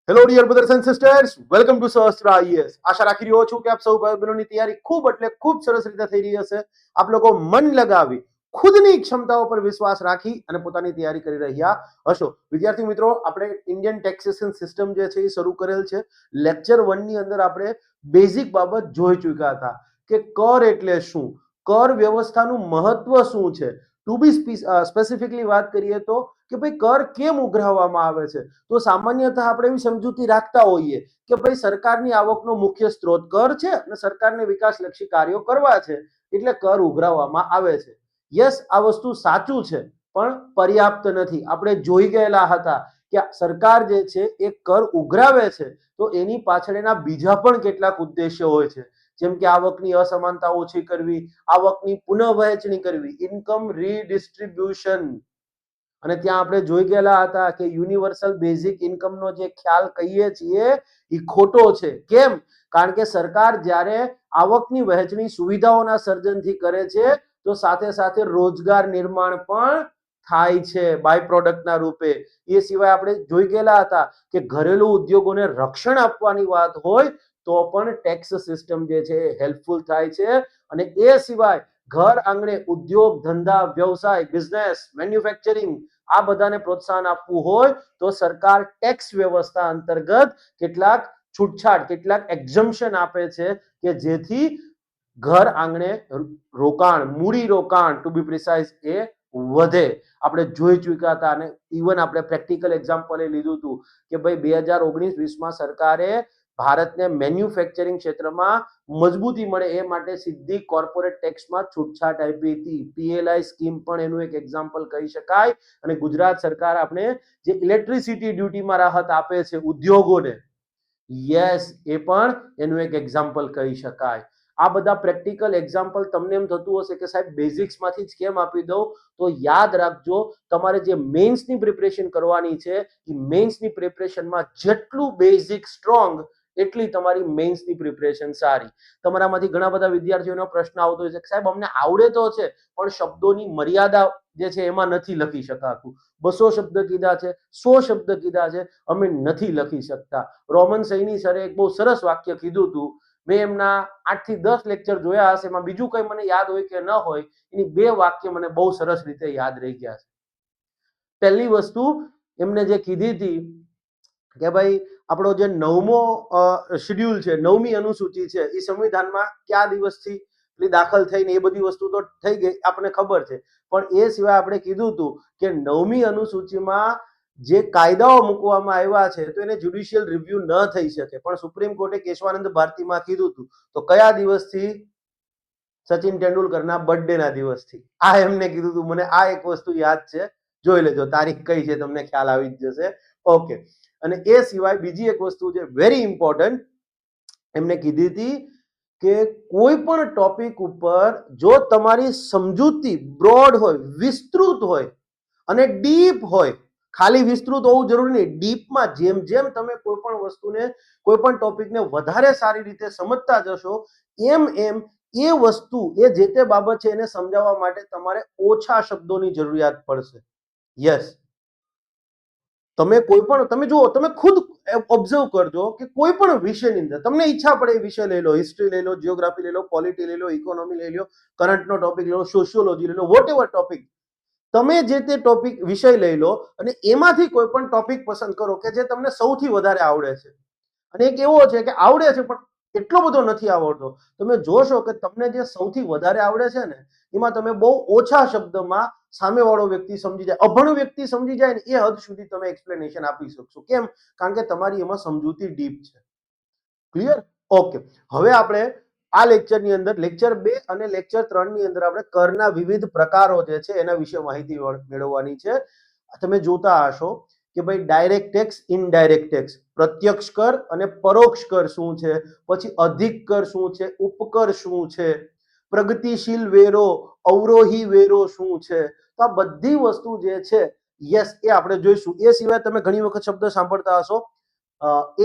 Hello dear brothers and sisters, welcome to Sahastra IAS. આશા રાખી રહ્યો છું કે આપ સૌ ભાઈ બહેનોની તૈયારી ખૂબ એટલે ખૂબ સરસ રીતે થઈ રહી હશે. આપ લોકો મન લગાવી ખુદની ક્ષમતાઓ પર વિશ્વાસ રાખી અને પોતાની તૈયારી કરી રહ્યા હશો. વિદ્યાર્થી મિત્રો, આપણે ઇન્ડિયન ટેક્સેશન સિસ્ટમ જે છે એ શરૂ કરેલ છે. લેક્ચર 1 ની અંદર આપણે બેઝિક બાબત જોઈ ચૂક્યા હતા કે કર એટલે શું, કર વ્યવસ્થાનું મહત્વ શું છે. ટુ બી સ્પેસિફિકલી વાત કરીએ તો કે ભાઈ કર કેમ ઉઘરાવવામાં આવે છે. તો સામાન્યતઃ આપણે એવી સમજૂતી રાખતા હોઈએ કે ભાઈ સરકારની આવકનો મુખ્ય સ્ત્રોત કર છે અને સરકારને વિકાસલક્ષી કાર્યો કરવા છે એટલે કર ઉઘરાવવામાં આવે છે. યસ, આ વસ્તુ સાચું છે પણ પર્યાપ્ત નથી. આપણે જોઈ ગયેલા હતા કે સરકાર જે છે એ કર ઉઘરાવે છે તો એની પાછળના બીજા પણ કેટલાક ઉદ્દેશ્યો હોય છે, જેમ કે આવકની અસમાનતા ઓછી કરવી, આવકની પુનઃવહેંચણી કરવી, ઇન્કમ રીડિસ્ટ્રીબ્યુશન. અને ત્યાં આપણે જોઈ ગયેલા હતા કે યુનિવર્સલ બેઝિક ઇન્કમનો જે ખ્યાલ કહીએ છીએ એ ખોટો છે. કેમ? કારણ કે સરકાર જ્યારે આવકની વહેંચણી સુવિધાઓના સર્જનથી કરે છે તો સાથે સાથે રોજગાર નિર્માણ પણ થાય છે બાય પ્રોડક્ટના રૂપે. એ સિવાય આપણે જોઈ ગયેલા હતા કે ઘરેલુ ઉદ્યોગોને રક્ષણ આપવાની વાત હોય તો પણ ટેક્સ સિસ્ટમ જે છે હેલ્પફુલ થાય છે. અને એ સિવાય ઘર આંગણે ઉદ્યોગ ધંધા વ્યવસાય બિઝનેસ મેન્યુફેક્ચરિંગ આ બધાને પ્રોત્સાહન આપવું હોય તો સરકાર ટેક્સ વ્યવસ્થા અંતર્ગત કેટલાક છૂટછાટ કેટલાક એક્ઝમ્પશન આપે છે કે જેથી ઘર આંગણે રોકાણ મૂડી રોકાણ ટુ બી પ્રિસાઇઝ એ વધે. આપણે જોઈ ચૂક્યા હતા અને ઇવન આપણે પ્રેક્ટિકલ એક્ઝામ્પલ એ લીધું હતું કે ભાઈ 2019-20માં સરકારે ભારતને મેન્યુફેક્ચરિંગ ક્ષેત્રમાં મજબૂતી મળે એ માટે સીધી કોર્પોરેટ ટેક્સમાં છૂટછાટ આપી હતી. પીએલઆઈ સ્કીમ પણ એનું એક એક્ઝામ્પલ કહી શકાય. અને ગુજરાત સરકાર આપણે જે ઇલેક્ટ્રિસિટી ડ્યુટીમાં રાહત આપે છે ઉદ્યોગોને, યસ, એ પણ એનું એક એક્ઝામ્પલ કહી શકાય. આ બધા પ્રેક્ટિકલ એક્ઝામ્પલ તમને એમ થતું હશે કે સાહેબ બેઝિક્સમાંથી જ કેમ આપી દઉં, તો યાદ રાખજો તમારે જે મેઇન્સની પ્રિપરેશન કરવાની છે એ મેઇન્સની પ્રિપરેશનમાં જેટલું બેઝિક સ્ટ્રોંગ એટલી તમારી મેઇન્સની પ્રિપરેશન સારી. તમારામાંથી ઘણા બધા વિદ્યાર્થીઓનો પ્રશ્ન આવતો હોય છે કે સાહેબ અમને આવડે તો છે પણ શબ્દોની મર્યાદા જે છે એમાં નથી લખી શકાતું. 200 શબ્દ કીધા છે, 100 શબ્દ કીધા છે, અમે નથી લખી શકતા. રોમન સૈની સરે એક બહુ સરસ વાક્ય કીધું હતું. મેં એમના 8 થી 10 લેક્ચર જોયા હશે, એમાં બીજું કંઈ મને યાદ હોય કે ન હોય, એની 2 વાક્ય મને બહુ સરસ રીતે યાદ રહી ગયા છે. પહેલી વસ્તુ એમને જે કીધી હતી કે ભાઈ આપણો જે 9મો શેડ્યુલ છે, 9મી અનુસૂચિ છે, એ સંવિધાનમાં કયા દિવસથી દાખલ થઈને એ બધી વસ્તુ તો થઈ ગઈ, આપણને ખબર છે. પણ એ સિવાય આપણે કીધું હતું કે 9મી અનુસૂચિમાં જે કાયદાઓ મૂકવામાં આવ્યા છે તો એને જ્યુડિશિયલ રિવ્યુ ન થઈ શકે, પણ સુપ્રીમ કોર્ટે કેશવાનંદ ભારતીમાં કીધું હતું. તો કયા દિવસથી? સચિન તેંડુલકરના બર્થડેના દિવસથી. આ એમને કીધું હતું. મને આ એક વસ્તુ યાદ છે, જોઈ લેજો તારીખ કઈ છે, તમને ખ્યાલ આવી જ જશે. ઓકે. અને એ સિવાય બીજી એક વસ્તુ છે વેરી ઇમ્પોર્ટન્ટ, એમને કીધી હતી કે કોઈ પણ ટોપિક ઉપર જો તમારી સમજૂતી બ્રોડ હોય, વિસ્તૃત હોય અને ડીપ હોય, ખાલી વિસ્તૃત હોવું જરૂરી નહીં, ડીપમાં જેમ જેમ તમે કોઈ પણ વસ્તુને કોઈ પણ ટોપિકને વધારે સારી રીતે સમજતા જશો એમ એમ એ વસ્તુ એ જે તે બાબત છે એને સમજાવવા માટે તમારે ઓછા શબ્દોની જરૂરિયાત પડશે. યસ, તમે કોઈ પણ તમે જુઓ, તમે ખુદ ઓબ્ઝર્વ કરજો કે કોઈ પણ વિષયની અંદર તમને ઈચ્છા પડે એ વિષય લઈ લો, હિસ્ટ્રી લઈ લો, જીઓગ્રાફી લઈ લો, પોલિટી લઈ લો, ઇકોનોમી લઈ લો, કરંટનો ટોપિક લઈ લો, સોશિયોલોજી લઈ લો, વોટ એવર ટોપિક, તમે જે તે ટોપિક વિષય લઈ લો અને એમાંથી કોઈ પણ ટોપિક પસંદ કરો કે જે તમને સૌથી વધારે આવડે છે. અને એક એવો છે કે આવડે છે પણ એટલો બધો નથી આવડતો. તમે જોશો કે તમને જે સૌથી વધારે આવડે છે ને એમાં તમે બહુ ઓછા શબ્દમાં સામેવાળો વ્યક્તિ સમજી જાય, અભણ વ્યક્તિ સમજી જાય ને એ હદ સુધી તમે એક્સપ્લેનેશન આપી શકશો. કેમ? કારણ કે તમારી એમાં સમજૂતી ડીપ છે. ક્લિયર? ઓકે. હવે આપણે આ લેક્ચરની અંદર લેક્ચર 2 અને લેક્ચર 3 ની અંદર આપણે કરના વિવિધ પ્રકારો જે છે એના વિશે માહિતી મેળવવાની છે. તમે જોતા હશો કે ભાઈ ડાયરેક્ટ ટેક્સ, ઇનડાયરેક્ટ ટેક્સ, પ્રત્યક્ષ કર અને પરોક્ષ કર શું છે, પછી અધિક કર શું છે, ઉપકર શું છે, પ્રગતિશીલ વેરો, અવરોહી વેરો શું છે. તો આ બધી વસ્તુ જે છે યસ એ આપણે જોઈશું. એ સિવાય તમે ઘણી વખત શબ્દ સાંભળતા હશો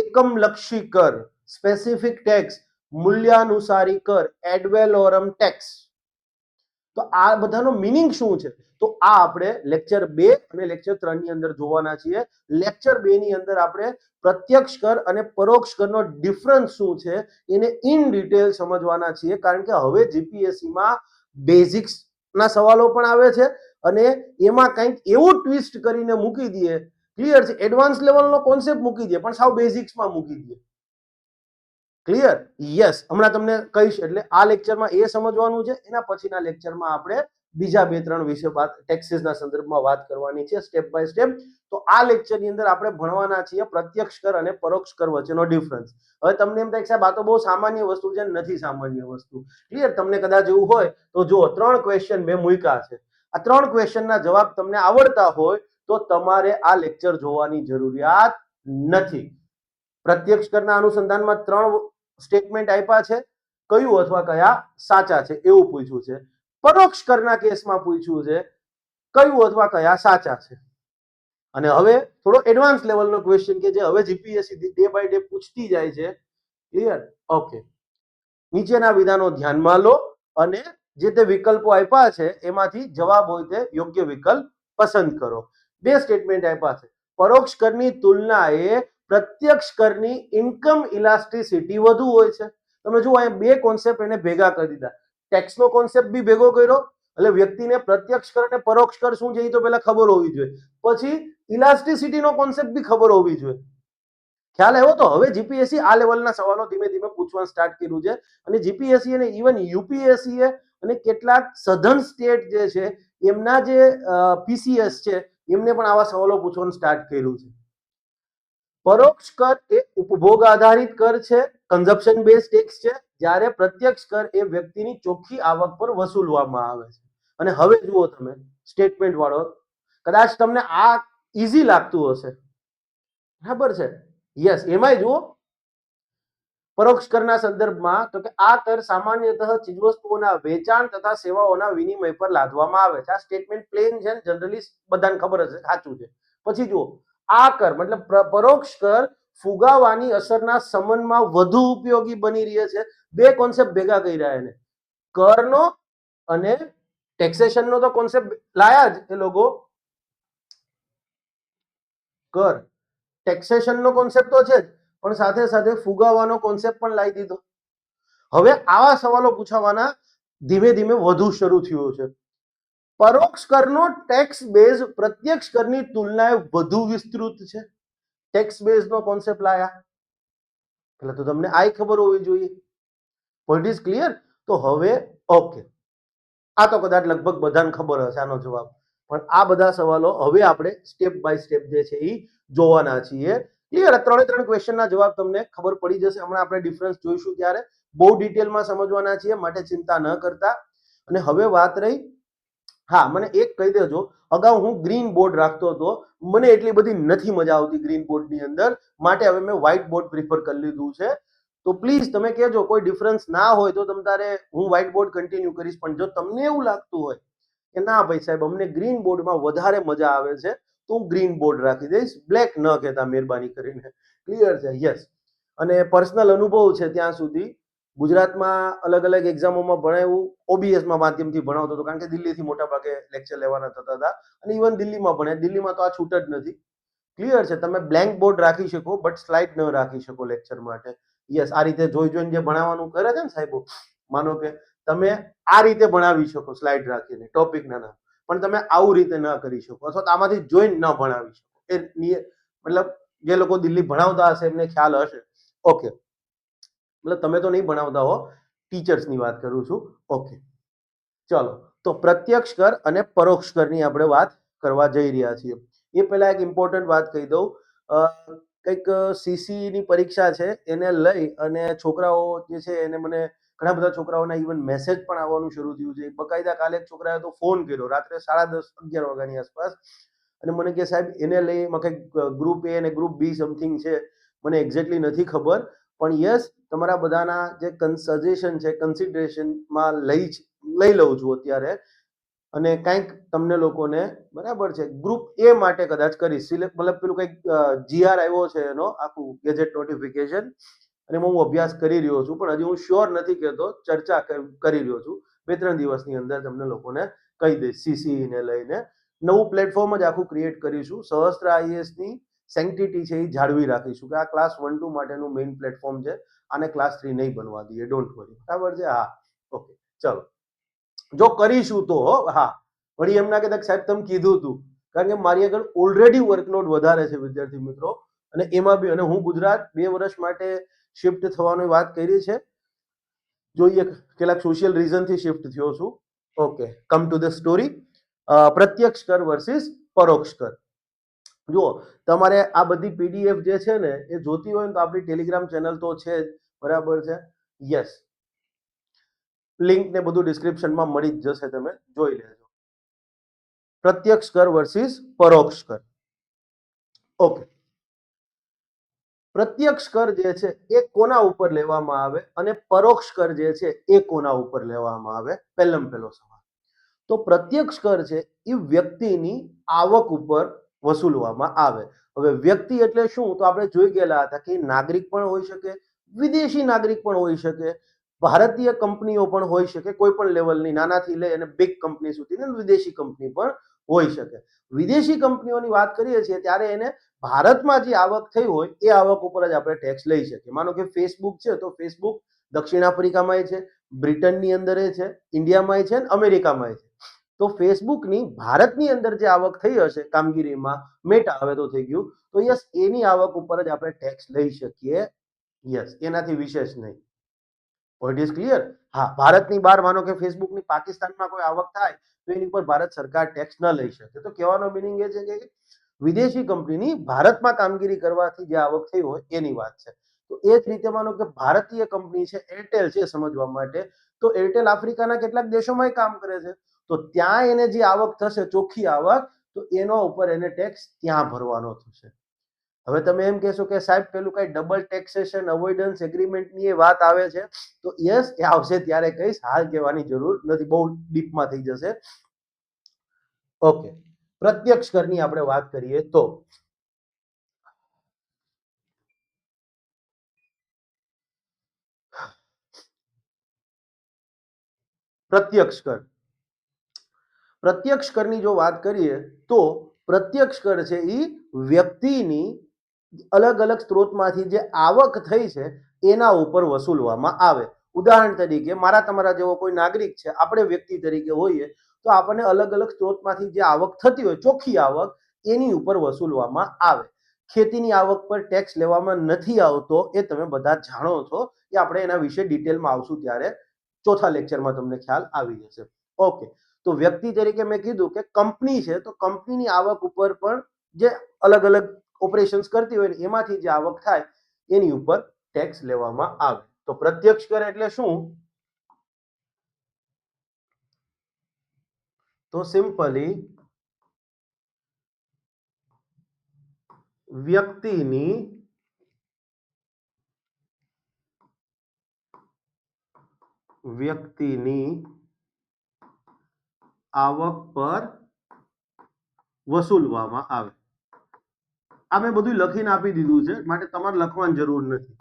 એકમલક્ષી કર, સ્પેસિફિક ટેક્સ, મૂલ્યાનુસારી કર, એડ વેલોરમ ટેક્સ. તો આ બધાનો મીનિંગ શું છે તો આ આપણે લેક્ચર 2 અને લેક્ચર 3 ની અંદર જોવાના છીએ. લેક્ચર 2 ની અંદર આપણે પ્રત્યક્ષ કર અને પરોક્ષ કરનો ડિફરન્સ શું છે એને ઇન ડિટેલ સમજવાના છીએ, કારણ કે હવે જીપીએસસી માં બેઝિક્સ ના સવાલો પણ આવે છે અને એમાં કંઈક એવું ટ્વિસ્ટ કરીને મૂકી દઈએ, ક્લિયર છે, એડવાન્સ લેવલનો કોન્સેપ્ટ મૂકી દઈએ પણ સાવ બેઝિક્સમાં મૂકી દઈએ. ક્લિયર? યસ, હમણાં તમને કહીશ. એટલે આ લેક્ચરમાં એ સમજવાનું છે. એના પછીના લેક્ચરમાં આપણે બીજા 2-3 વિશે ટેક્સીસના સંદર્ભમાં વાત કરવાની છે સ્ટેપ બાય સ્ટેપ. તો આ લેક્ચરની અંદર આપણે ભણવાના છીએ પ્રત્યક્ષ કર અને પરોક્ષ કર વચ્ચેનો ડિફરન્સ. હવે તમને એમ થાય કે સાહેબ આ તો બહુ સામાન્ય વસ્તુ છે. નથી સામાન્ય વસ્તુ. ક્લિયર? તમને કદાચ એવું હોય તો જુઓ, 3 ક્વેશ્ચન મેં મૂક્યા છે. આ 3 ક્વેશ્ચનના જવાબ તમને આવડતા હોય તો તમારે આ લેક્ચર જોવાની જરૂરિયાત નથી. પ્રત્યક્ષ કરના અનુસંધાનમાં 3 સ્ટેટમેન્ટ આપ્યા છે, કયું અથવા કયા સાચા છે એવું પૂછ્યું છે. પરોક્ષ કરના કેસમાં પૂછ્યું છે કયું અથવા કયા સાચા છે. અને હવે થોડો એડવાન્સ લેવલનો ક્વેશ્ચન કે જે હવે જીપીએસસી ડે બાય ડે પૂછતી જાય છે. ક્લિયર? ઓકે. નીચેના વિધાનો ધ્યાનમાં લો અને જે તે વિકલ્પો આપ્યા છે એમાંથી જવાબ હોય તે યોગ્ય વિકલ્પ પસંદ કરો. 2 સ્ટેટમેન્ટ આપ્યા છે. પરોક્ષ કરની તુલનાએ પ્રત્યક્ષ કરની ઇન્કમ ઇલાસ્ટિસિટી વધુ હોય છે. તમે જુઓ, અહીંયા 2 કોન્સેપ્ટ એને ભેગા કરી દીધા. ટેક્સનો કોન્સેપ્ટ બી ભેગો કર્યો, એટલે વ્યક્તિને પ્રત્યક્ષ કર અને પરોક્ષ કર શું છે એ તો પહેલા ખબર હોવી જોઈએ. પછી ઇલાસ્ટિસિટીનો કોન્સેપ્ટ બી ખબર હોવી જોઈએ. ખ્યાલ આવ્યો? તો હવે જીપીએસસી આ લેવલના સવાલો ધીમે ધીમે પૂછવાનું સ્ટાર્ટ કર્યું છે અને જીપીએસસી અને ઇવન યુપીએસસી અને કેટલાક સધન સ્ટેટ જે છે એમના જે પીસીએસ છે એમને પણ આવા સવાલો પૂછવાનું સ્ટાર્ટ કર્યું છે. પરોક્ષ કર એ ઉપભોગ આધારિત કર છે, કન્ઝપ્શન બેઝ ટેક્સ છે, જ્યારે પ્રત્યક્ષ કર એ વ્યક્તિની ચોખ્ખી આવક પર વસૂલવામાં આવે છે. અને હવે જુઓ તમે સ્ટેટમેન્ટ વાળો, કદાચ તમને આ ઈઝી લાગતું હશે, બરાબર છે? યસ, એમાંય જુઓ પરોક્ષ કરના સંદર્ભમાં તો કે આ કર સામાન્યતઃ ચીજવસ્તુઓના વેચાણ તથા સેવાઓના વિનિમય પર લાદવામાં આવે છે. આ સ્ટેટમેન્ટ પ્લેન છે, જનરલી બધાને ખબર હશે, સાચું છે. પછી જુઓ, આ કર મતલબ પરોક્ષ કર ફુગાવાની અસરના શમનમાં વધુ ઉપયોગી બની રહે છે. 2 કોન્સેપ્ટ ભેગા કર્યા એને, કરનો અને ટેક્સેશનનો તો કોન્સેપ્ટ લાયા જ એ લોકો, કર ટેક્સેશનનો કોન્સેપ્ટ તો છે જ, પણ સાથે સાથે ફુગાવાનો કોન્સેપ્ટ પણ લાવી દીધો. હવે આવા સવાલો પૂછવાના ધીમે ધીમે વધુ શરૂ થયો છે. પરોક્ષ કરનો ટેક્સ બેઝ પ્રત્યક્ષ કરની તુલનાએ વધુ વિસ્તૃત છે. ટેક્સ બેઝનો કોન્સેપ્ટ લાયા, એટલે તો તમને આ ખબર હોવી જોઈએ. Point is clear? તો હવે ઓકે, આ તો કદાચ લગભગ બધાને ખબર હશે આનો જવાબ, પણ આ બધા સવાલો હવે આપણે સ્ટેપ બાય સ્ટેપ જે છે એ જોવાના છીએ. ક્લિયર? 3 ક્વેશ્ચનના જવાબ તમને ખબર પડી જશે. હમણાં આપણે ડિફરન્સ જોઈશું ત્યારે બહુ ડિટેલમાં સમજવાના છીએ, માટે ચિંતા ન કરતા. અને હવે વાત રહી, હા, મને એક કહી દેજો, અગાઉ હું ગ્રીન બોર્ડ રાખતો હતો, મને એટલી બધી નથી મજા આવતી ગ્રીન બોર્ડની અંદર, માટે હવે મેં વ્હાઇટ બોર્ડ પ્રિફર કરી લીધું છે. તો પ્લીઝ તમે કહેજો કોઈ ડિફરન્સ ના હોય તો તમારે હું વ્હાઇટ બોર્ડ કન્ટિન્યુ કરીશ, પણ જો તમને એવું લાગતું હોય કે ના ભાઈ સાહેબ અમને ગ્રીન બોર્ડમાં વધારે મજા આવે છે તો હું ગ્રીન બોર્ડ રાખી દઈશ. બ્લેક ન કહેતા મહેરબાની કરીને. ક્લિયર છે? યસ. અને પર્સનલ અનુભવ છે ત્યાં સુધી ગુજરાતમાં અલગ અલગ એક્ઝામોમાં ભણાવ્યું, ઓબીએસમાં માધ્યમથી ભણાવતો હતો, કારણ કે દિલ્હીથી મોટા ભાગે લેક્ચર લેવાના થતા હતા અને ઇવન દિલ્હીમાં ભણે, દિલ્હીમાં તો આ છૂટ જ નથી. ક્લિયર છે? તમે બ્લેન્ક બોર્ડ રાખી શકો બટ સ્લાઇડ ન રાખી શકો લેક્ચર માટે. યસ, આ રીતે જોઈને જે ભણાવવાનું કરે છે ને સાહેબો, માનો કે તમે આ રીતે ભણાવી શકો સ્લાઇડ રાખીને ટોપિકના નામ, પણ તમે આવું રીતે ન કરી શકો, અથવા તો આમાંથી જોઈને ન ભણાવી શકો. એ મતલબ જે લોકો દિલ્હી ભણાવતા હશે એમને ખ્યાલ હશે. ઓકે, મતલબ તમે તો નહીં ભણાવતા હો, ટીચર્સની વાત કરું છું. ઓકે, ચલો, તો પ્રત્યક્ષ કર અને પરોક્ષ કરની આપણે વાત કરવા જઈ રહ્યા છીએ. એ પહેલા એક ઇમ્પોર્ટન્ટ વાત કહી દઉં, કંઈક સીસી ની પરીક્ષા છે એને લઈ અને છોકરાઓ જે છે એને મને ઘણા બધા છોકરાઓના ઇવન મેસેજ પણ આવવાનું શરૂ થયું છે. બકાયદા કાલે એક છોકરાએ તો ફોન કર્યો રાત્રે 10:30-11 વાગ્યાની આસપાસ અને મને કે સાહેબ એને લઈ કંઈક ગ્રુપ એ અને ગ્રુપ બી સમથિંગ છે, મને એક્ઝેક્ટલી નથી ખબર, પણ યસ તમારા બધાના જે સજેશન છે કન્સિડરેશનમાં લઈ લઉં છું અત્યારે, અને કંઈક તમને લોકોને બરાબર છે ગ્રુપ એ માટે કદાચ કરીશ. મતલબ પેલું કંઈક જીઆર આવ્યો છે એનો આખું ગેજેટ નોટિફિકેશન, અને હું અભ્યાસ કરી રહ્યો છું, પણ હજી હું શ્યોર નથી કહેતો, ચર્ચા કરી રહ્યો છું. 2-3 દિવસની અંદર તમને લોકોને કહી દઈશ. સીસીઈ ને લઈને નવું પ્લેટફોર્મ જ આખું ક્રિએટ કરીશું. સહસ્ત્ર આઈએએસ ની સેન્ટિટી છે એ જાળવી રાખીશું કે આ ક્લાસ 1-2 માટેનું મેઇન પ્લેટફોર્મ છે, આને ક્લાસ 3 નહીં બનવા દઈએ, ડોન્ટ વરી. બરાબર છે? હા, ઓકે, ચલો. જો કરીશું તો હા, વળી એમ ના કહેતા કે સાહેબ તમે કીધું હતું, કારણ કે મારી આગળ ઓલરેડી વર્કલોડ વધારે છે વિદ્યાર્થી મિત્રો, અને એમાં બી, અને હું ગુજરાત 2 વર્ષ માટે શિફ્ટ થવાની વાત કરી છે. જોઈએ કેટલાક સોશિયલ રીઝનથી શિફ્ટ થયો છું. Okay, come to the story. પ્રત્યક્ષ કર વર્સિસ પરોક્ષ કર. જુઓ, તમારે આ બધી પીડીએફ જે છે ને એ જોતી હોય ને તો આપણી ટેલિગ્રામ ચેનલ તો છે જ, બરાબર છે? યસ, લિંક ને બધું ડિસ્ક્રિપ્શનમાં મળી જ જશે, તમે જોઈ લેજો. પ્રત્યક્ષ કર વર્સિસ પરોક્ષ કર. ઓકે, પ્રત્યક્ષ કર જે છે એ કોના ઉપર લેવામાં આવે અને પરોક્ષ કર જે છે એ કોના ઉપર લેવામાં આવે? પહેલો સવાલ. તો પ્રત્યક્ષ કર છે એ વ્યક્તિની આવક ઉપર વસૂલવામાં આવે. હવે વ્યક્તિ એટલે શું? તો આપણે જોઈ ગયેલા હતા કે નાગરિક પણ હોઈ શકે, વિદેશી નાગરિક પણ હોઈ શકે, ભારતીય કંપનીઓ પણ હોઈ શકે, કોઈ પણ લેવલની, નાનાથી લઈ અને બિગ કંપની સુધી, વિદેશી કંપની પણ હોઈ શકે. વિદેશી કંપનીઓની વાત કરીએ છીએ ત્યારે એને ભારતમાં જે આવક થઈ હોય એ આવક ઉપર જ આપણે ટેક્સ લઈ શકીએ. માનો કે ફેસબુક છે તો ફેસબુક દક્ષિણ આફ્રિકામાં છે, બ્રિટનની અંદર છે, ઇન્ડિયામાં છે, અમેરિકામાં છે. તો ફેસબુકની ભારતની અંદર જે આવક થઈ હશે કામગીરીમાં, મેટા હવે તો થઈ ગયું, તો યસ, એની આવક ઉપર જ આપણે ટેક્સ લઈ શકીએ. યસ, એનાથી વિશેષ નહીં. Point is clear? હા, ભારતની બહાર માનો કે ફેસબુકની પાકિસ્તાનમાં કોઈ આવક થાય તો એની ઉપર ભારત સરકાર ટેક્સ ન લઈ શકે. તો કહેવાનો મિનિંગ એ છે કે વિદેશી કંપનીની ભારતમાં કામગીરી કરવાથી જે આવક થઈ હોય એની વાત છે. તો એ જ રીતે માનો કે ભારતીય કંપની છે, એરટેલ છે, સમજવા માટે, તો એરટેલ આફ્રિકાના કેટલાક દેશોમાં કામ કરે છે, તો ત્યાં એને જે આવક થશે, ચોખ્ખી આવક, તો એનો ઉપર એને ટેક્સ ત્યાં ભરવાનો થશે. હવે તમે એમ કહેશો કે સાહેબ પેલું કઈ ડબલ ટેક્સેશન અવોઇડન્સ એગ્રીમેન્ટની એ વાત આવે છે, તો યસ, એ આવશે ત્યારે કહીશ, હાલ કહેવાની જરૂર નથી, બહુ ડીપમાં થઈ જશે. ઓકે, પ્રત્યક્ષ કરની આપણે વાત કરીએ તો પ્રત્યક્ષ કર. પ્રત્યક્ષ કરની જો વાત કરીએ તો પ્રત્યક્ષ કર છે એ વ્યક્તિની અલગ અલગ સ્ત્રોતમાંથી જે આવક થઈ છે એના ઉપર વસૂલવામાં આવે. ઉદાહરણ તરીકે મારા તમારા જેવો કોઈ નાગરિક છે, આપણે વ્યક્તિ તરીકે હોઈએ, તો આપણને અલગ અલગ સ્ત્રોતમાંથી જે આવક થતી હોય, ચોખ્ખી આવક, એની ઉપર વસૂલવામાં આવે. ખેતીની આવક પર ટેક્સ લેવામાં નથી આવતો, એ તમે બધા જાણો છો, કે આપણે એના વિશે ડિટેલમાં આવશું ત્યારે ચોથા લેક્ચરમાં તમને ખ્યાલ આવી જશે. ઓકે, તો વ્યક્તિ તરીકે મેં કીધું કે કંપની છે, તો કંપનીની આવક ઉપર પણ જે અલગ અલગ ઓપરેશન્સ કરતી હોય એમાંથી જે આવક થાય એની ઉપર ટેક્સ લેવામાં આવે. તો પ્રત્યક્ષ કર એટલે શું? તો સિમ્પલી વ્યક્તિની આવક પર વસૂલવામાં આવે. આ મેં બધું લખીને આપી દીધું છે, માટે તમારે લખવાની જરૂર નથી.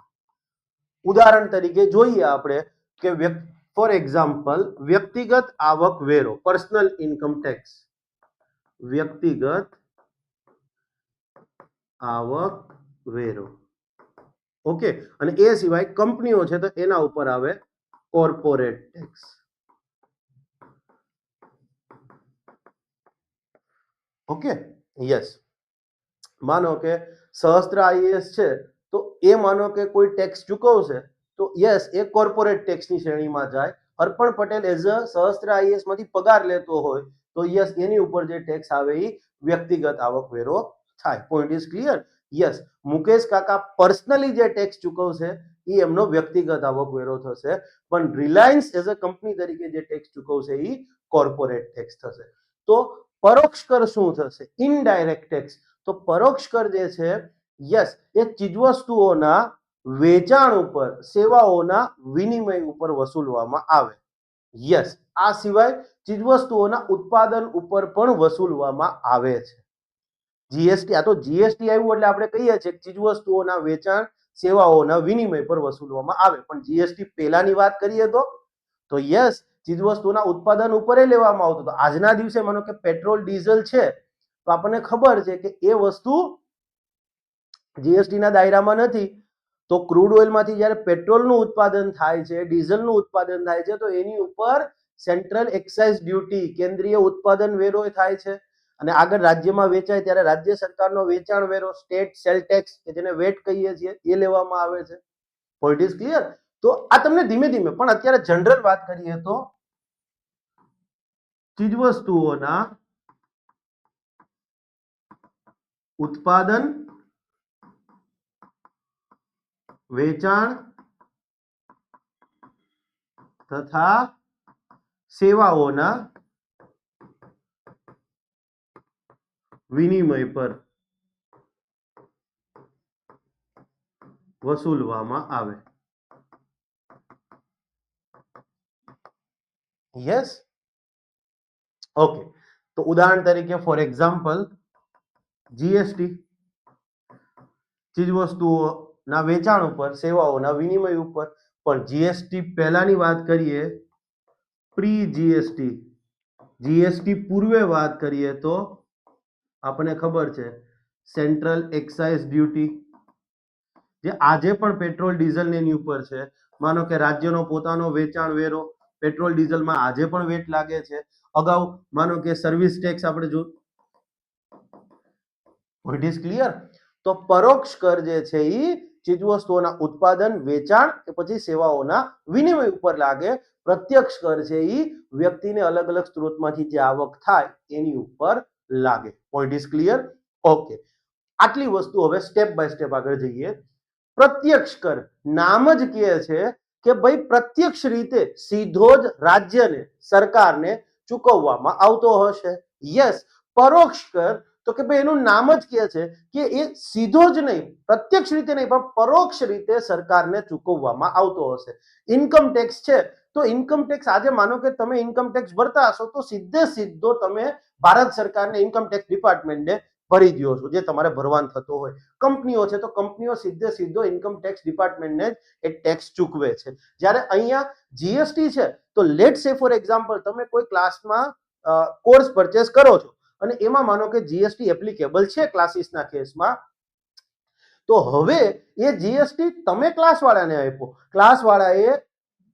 ઉદાહરણ તરીકે જોઈએ આપણે કે ફોર એક્ઝામ્પલ, વ્યક્તિગત આવક વેરો, પર્સનલ ઇન્કમ ટેક્સ. વ્યક્તિગત આવક વેરો. ઓકે, અને એ સિવાય કંપનીઓ છે તો એના ઉપર આવે કોર્પોરેટ ટેક્સ. Okay, yes. માનો કે સહસ્ત્ર આઈએએસ છે, તો એ માનો કે કોઈ ટેક્સ ચૂકવશે, તો યસ, એ કોર્પોરેટ ટેક્સની શ્રેણીમાં જાય. અર્પણ પટેલ એઝ અ સહસ્ત્ર આઈએએસ માંથી પગાર લેતો હોય, તો યસ, એની ઉપર જે ટેક્સ આવે એ વ્યક્તિગત આવક વેરો થાય. Point is clear? Yes, Mukesh કાકા પર્સનલી જે ટેક્સ ચૂકવશે એ એમનો વ્યક્તિગત આવક વેરો થશે, પણ રિલાયન્સ એઝ અ કંપની તરીકે જે ટેક્સ ચૂકવશે એ કોર્પોરેટ ટેક્સ થશે. તો પરોક્ષ કર શું થશે? Indirect tax. તો પરોક્ષ કર જે છે, યસ, એ ચીજવસ્તુઓના વેચાણ ઉપર, સેવાઓના વિનિમય ઉપર વસૂલવામાં આવે. યસ, આ સિવાય ચીજવસ્તુઓના ઉત્પાદન ઉપર પણ વસૂલવામાં આવે છે. જીએસટી, આ તો જીએસટી આવ્યું એટલે આપણે કહીએ છીએ ચીજવસ્તુઓના વેચાણ, સેવાઓના વિનિમય પર વસૂલવામાં આવે. પણ જીએસટી પહેલાની વાત કરીએ તો યસ, ચીજવસ્તુના ઉત્પાદન ઉપર લેવામાં આવતું હતું. આજના દિવસે માનો કે પેટ્રોલ ડીઝલ છે તો આપણને ખબર છે કે એ વસ્તુ જીએસટી ના દાયરામાં નથી. તો ક્રૂડ ઓઇલમાંથી જ્યારે પેટ્રોલનું ઉત્પાદન થાય છે, ડીઝલનું ઉત્પાદન થાય છે, તો એની ઉપર સેન્ટ્રલ એક્સાઇઝ ડ્યુટી, કેન્દ્રીય ઉત્પાદન વેરો થાય છે. અને આગળ રાજ્યમાં વેચાય ત્યારે રાજ્ય સરકારનો વેચાણ વેરો, સ્ટેટ સેલ ટેક્સ કે જેને વેટ કહીએ છીએ, એ લેવામાં આવે છે. Point is clear. તો આ તમને ધીમે ધીમે, પણ અત્યારે જનરલ વાત કરીએ તો ચીજવસ્તુઓના ઉત્પાદન, વેચાણ તથા સેવાઓના વિનિમય પર વસૂલવામાં આવે. Yes, okay. તો ઉદાહરણ તરીકે ફોર એક્ઝામ્પલ જીએસટી ચીજવસ્તુઓના વેચાણ ઉપર, સેવાઓના વિનિમય ઉપર. પણ જીએસટી પહેલાની વાત કરીએ, પ્રી જીએસટી, જીએસટી પૂર્વે વાત કરીએ તો આપણને ખબર છે સેન્ટ્રલ એક્સાઇઝ ડ્યુટી, જે આજે પણ પેટ્રોલ ડીઝલ એની ઉપર છે. માનો કે રાજ્યનો પોતાનો વેચાણ વેરો, પેટ્રોલ ડીઝલમાં આજે પણ વેટ લાગે છે. અગાઉ માનો કે સર્વિસ ટેક્સ આપણે જો, ઇટ ઇઝ ક્લિયર. તો પરોક્ષ કર જે છે એ ચીજવસ્તુઓના ઉત્પાદન, વેચાણ કે પછી સેવાઓના વિનિમય ઉપર લાગે. પ્રત્યક્ષ કર છે એ વ્યક્તિને અલગ અલગ સ્ત્રોતમાંથી જે આવક થાય એની ઉપર લાગે. Point is clear. ઓકે, આટલી વસ્તુ હવે સ્ટેપ બાય સ્ટેપ આગળ જઈએ. પ્રત્યક્ષ કર નામ જ કહે છે કે ભાઈ પ્રત્યક્ષ રીતે સીધો જ રાજ્યને, સરકારને ચૂકવવામાં આવતો હશે. યસ, પરોક્ષ કર તો કે ભાઈ એનું નામ જ કહે છે કે એ સીધો જ નહીં, પ્રત્યક્ષ રીતે નહીં, પણ પરોક્ષ રીતે સરકારને ચૂકવવામાં આવતો હશે. ઇન્કમ ટેક્સ છે તો ઇન્કમ ટેક્સ આજે માનો કે તમે ઇન્કમ ટેક્સ ભરતા હશો તો સીધો તમે ભારત સરકારને, ઇન્કમ ટેક્સ ડિપાર્ટમેન્ટને ભરી દો છો, જે તમારે ભરવાનું થતો હોય. કંપનીઓ છે તો કંપનીઓ સીધો ઇન્કમ ટેક્સ ડિપાર્ટમેન્ટને એ ટેક્સ ચૂકવે છે. જ્યારે અહીંયા જીએસટી છે તો લેટ સે ફોર એક્ઝામ્પલ તમે કોઈ ક્લાસમાં કોર્સ પરચેસ કરો છો અને એમાં માનો કે જીએસટી એપ્લિકેબલ છે ક્લાસીસના કેસમાં, તો હવે એ જીએસટી તમે ક્લાસવાળાને આપ્યો, ક્લાસવાળાએ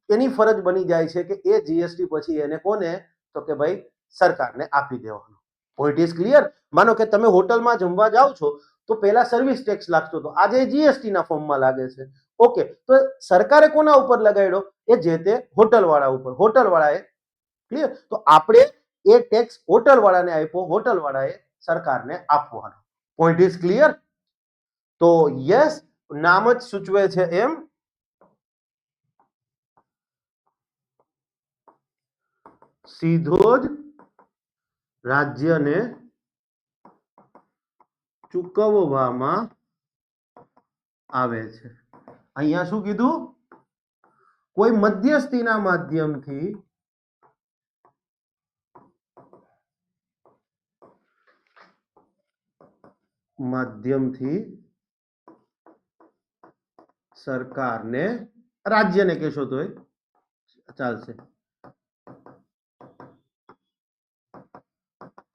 એની ફરજ બની જાય છે કે એ જીએસટી પછી એને કોને, તો કે ભાઈ સરકારને આપી દેવાનો. Point is clear. માનો કે તમે હોટલમાં જમવા જાઓ છો તો પહેલા સર્વિસ ટેક્સ લાગતો હતો, આજે જીએસટી ના ફોર્મમાં લાગે છે. ઓકે, તો સરકારે કોના ઉપર લગાડ્યો? એ જે તે હોટલવાળા ઉપર. હોટલવાળાએ, ક્લિયર. તો આપણે એ ટેક્સ હોટલવાળાને આપ્યો, હોટલવાળાએ સરકારને આપવાનો. Point is clear. તો યસ, નામ જ સૂચવે છે એમ સીધો જ રાજ્યને ચૂકવવામાં આવે છે. અહીંયા શું કીધું? કોઈ મધ્યસ્થીના માધ્યમથી સરકારને, રાજ્યને કહેશો તોય ચાલશે,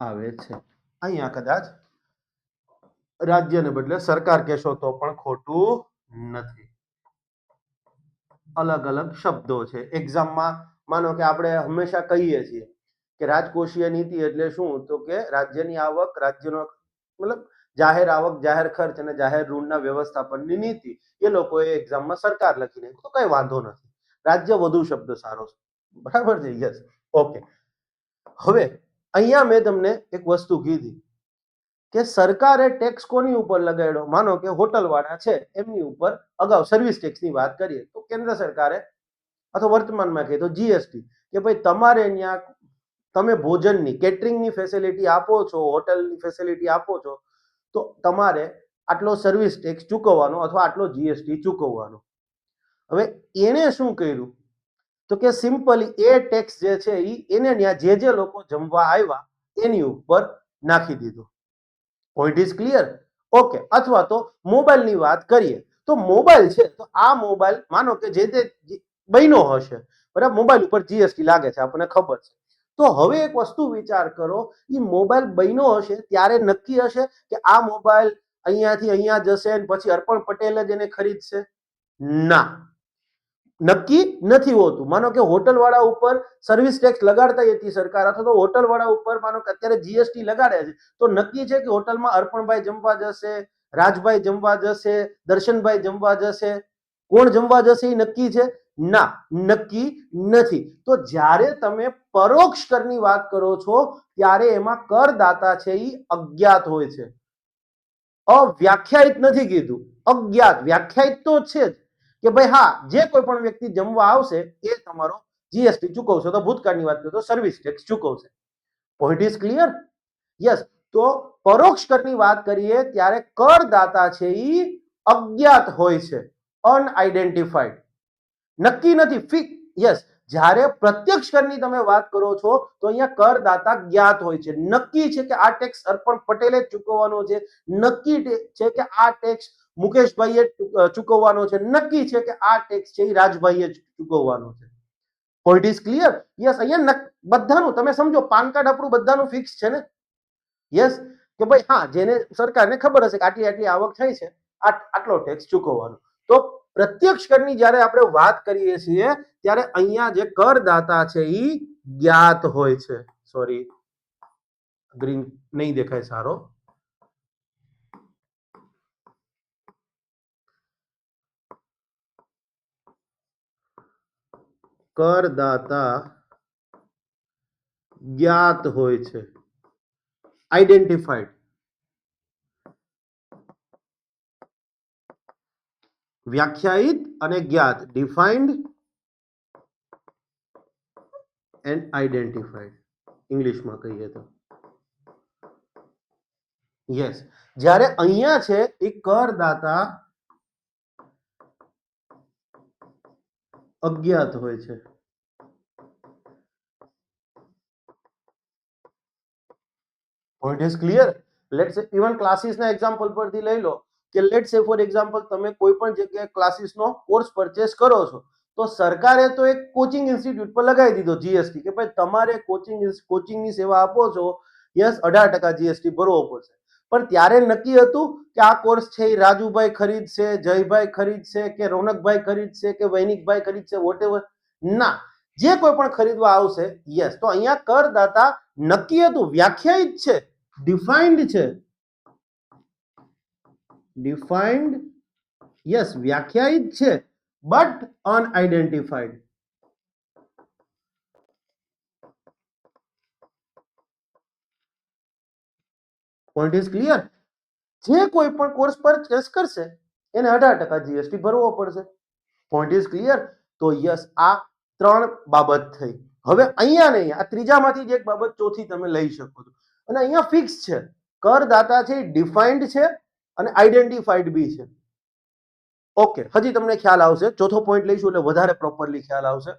આવે છે. અહીંયા કદાચ રાજ્યને બદલે સરકાર કહેશો તો પણ ખોટું નથી. અલગ અલગ શબ્દો છે. એક્ઝામમાં માનો કે આપણે હંમેશા કહીએ છીએ કે રાજકોષીય નીતિ એટલે શું? તો કે રાજ્યની આવક, રાજ્યનો મતલબ જાહેર આવક, જાહેર ખર્ચ અને જાહેર ઋણના વ્યવસ્થાપનની નીતિ. એ લોકોએ એક્ઝામમાં સરકાર લખીને, તો કઈ વાંધો નથી. રાજ્ય વધુ શબ્દ સારો છે. બરાબર છે? Yes, okay. હવે અહીંયા મેં તમને એક વસ્તુ કીધી કે સરકારે ટેક્સ કોની ઉપર લગાડ્યો? માનો કે હોટલવાળા છે એમની ઉપર અગાઉ સર્વિસ ટેક્સની વાત કરીએ તો કેન્દ્ર સરકારે અથવા વર્તમાનમાં કહીએ તો જીએસટી, કે ભાઈ તમારે અહીંયા તમે ભોજનની, કેટરિંગની ફેસિલિટી આપો છો, હોટલની ફેસિલિટી આપો છો, તો તમારે આટલો સર્વિસ ટેક્સ ચૂકવવાનો અથવા આટલો જીએસટી ચૂકવવાનો. હવે એને શું કર્યું? તો કે સિમ્પલી એ ટેક્સ જે છે એને ત્યાં જે લોકો જમવા આવ્યા એની ઉપર નાખી દીધો. Point is clear. ઓકે. અથવા તો મોબાઈલની વાત કરીએ તો મોબાઈલ છે તો આ મોબાઈલ માનો કે જે તે બન્યો હશે, બરાબર. મોબાઈલ ઉપર જીએસટી લાગે છે, આપણને ખબર છે. તો હવે એક વસ્તુ વિચાર કરો, એ મોબાઈલ બન્યો હશે ત્યારે નક્કી હશે કે આ મોબાઈલ અહીંયાથી અહીંયા જશે પછી અર્પણ પટેલ જ એને ખરીદશે? ના, નક્કી નથી હોતું. માનો કે હોટલ વાળા ઉપર સર્વિસ ટેક્સ લગાડતા હતી સરકાર, અથવા તો હોટલ વાળા ઉપર માનો કે અત્યારે જીએસટી લગાડે છે, તો નક્કી છે કે હોટલમાં અર્પણભાઈ જમવા જશે, રાજભાઈ જમવા જશે, દર્શનભાઈ જમવા જશે? કોણ જમવા જશે એ નક્કી છે? ના, નક્કી નથી. તો જ્યારે તમે પરોક્ષ કરની વાત કરો છો ત્યારે એમાં કરદાતા છે એ અજ્ઞાત હોય છે. અવ્યાખ્યાયિત નથી કીધું, અજ્ઞાત. વ્યાખ્યાયિત તો છે જ કે ભાઈ હા, જે કોઈ પણ વ્યક્તિ જમવા આવશે એ તમારો જીએસટી ચૂકવશે. તો ભૂતકાળની વાત કરીએ તો સર્વિસ ટેક્સ ચૂકવશે. Point is clear? યસ. તો પરોક્ષ કરની વાત કરીએ ત્યારે કરદાતા છે એ અજ્ઞાત હોય છે, અનઆઇડેન્ટિફાઈડ, નક્કી નથી. યસ. જ્યારે પ્રત્યક્ષ કરની તમે વાત કરો છો તો અહીંયા કરદાતા જ્ઞાત હોય છે. નક્કી છે કે આ ટેક્સ અર્પણ પટેલે જ ચૂકવવાનો છે, નક્કી છે કે આ ટેક્સ મુકેશભાઈએ ચૂકવવાનો છે, નક્કી છે કે આ ટેક્સ છે એ રાજભાઈએ ચૂકવવાનો છે. Point is clear? યસ. અહીંયા બધાનું તમે સમજો, પાન કાર્ડ આપણું બધાનું ફિક્સ છે ને? યસ. કે ભાઈ હા, જેને સરકારને ખબર હશે કે આટલી આટલી આવક થઈ છે, આટલો ટેક્સ ચૂકવવાનો. તો પ્રત્યક્ષ કરની જ્યારે આપણે વાત કરીએ છીએ ત્યારે અહીંયા જે કરદાતા છે એ જ્ઞાત હોય છે. સોરી, ગ્રીન નહીં દેખાય સારો. કરદાતા જ્ઞાત હોય છે, આઈડેન્ટિફાઈડ. વ્યાખ્યાયિત અને જ્ઞાત, ડિફાઇન્ડ એન્ડ આઈડેન્ટિફાઈડ, ઇંગ્લિશમાં કહીએ તો. યસ. જ્યારે અહીંયા છે એ કરદાતા અજ્ઞાત હોય છે. Point is clear? લેટ્સ સે ઇવન ક્લાસીસના એક્ઝામ્પલ પરથી લઈ લો કે લેટ્સ સે ફોર એક્ઝામ્પલ તમે કોઈ પણ જગ્યાએ ક્લાસીસનો કોર્સ પરચેસ કરો છો, તો સરકારે તો એક કોચિંગ ઇન્સ્ટિટ્યૂટ પર લગાવી દીધો જીએસટી કે ભાઈ તમારે કોચિંગની સેવા આપો છો, યસ, 18% જીએસટી ભરવો પડશે. પણ ત્યારે નક્કી હતું કે આ કોર્સ છે એ રાજુભાઈ ખરીદશે, જયભાઈ ખરીદશે, કે રોનકભાઈ ખરીદશે, કે વૈનિકભાઈ ખરીદશે, વોટેવર? ના, જે કોઈ પણ ખરીદવા આવશે, યસ. તો અહીંયા કરદાતા નક્કી હતું, વ્યાખ્યાયિત છે, ડિફાઇન્ડ છે. ડિફાઇન્ડ, યસ, વ્યાખ્યાયિત છે, but unidentified. Point is clear? જે કોઈ પણ કોર્સ પરચેસ કરશે એને 18% જીએસટી ભરવો પડશે. Point is clear? તો યસ, આ 3 બાબત થઈ. હવે અહીંયા નહીં, આ ત્રીજામાંથી જ એક બાબત ચોથી તમે લઈ શકો છો. અને અહીંયા ફિક્સ છે, કરદાતા છે ડિફાઇન્ડ છે અને આઈડેન્ટિફાઈડ બી છે. ઓકે, હજી તમને ખ્યાલ આવશે. ચોથો પોઈન્ટ લઈશું એટલે વધારે પ્રોપરલી ખ્યાલ આવશે.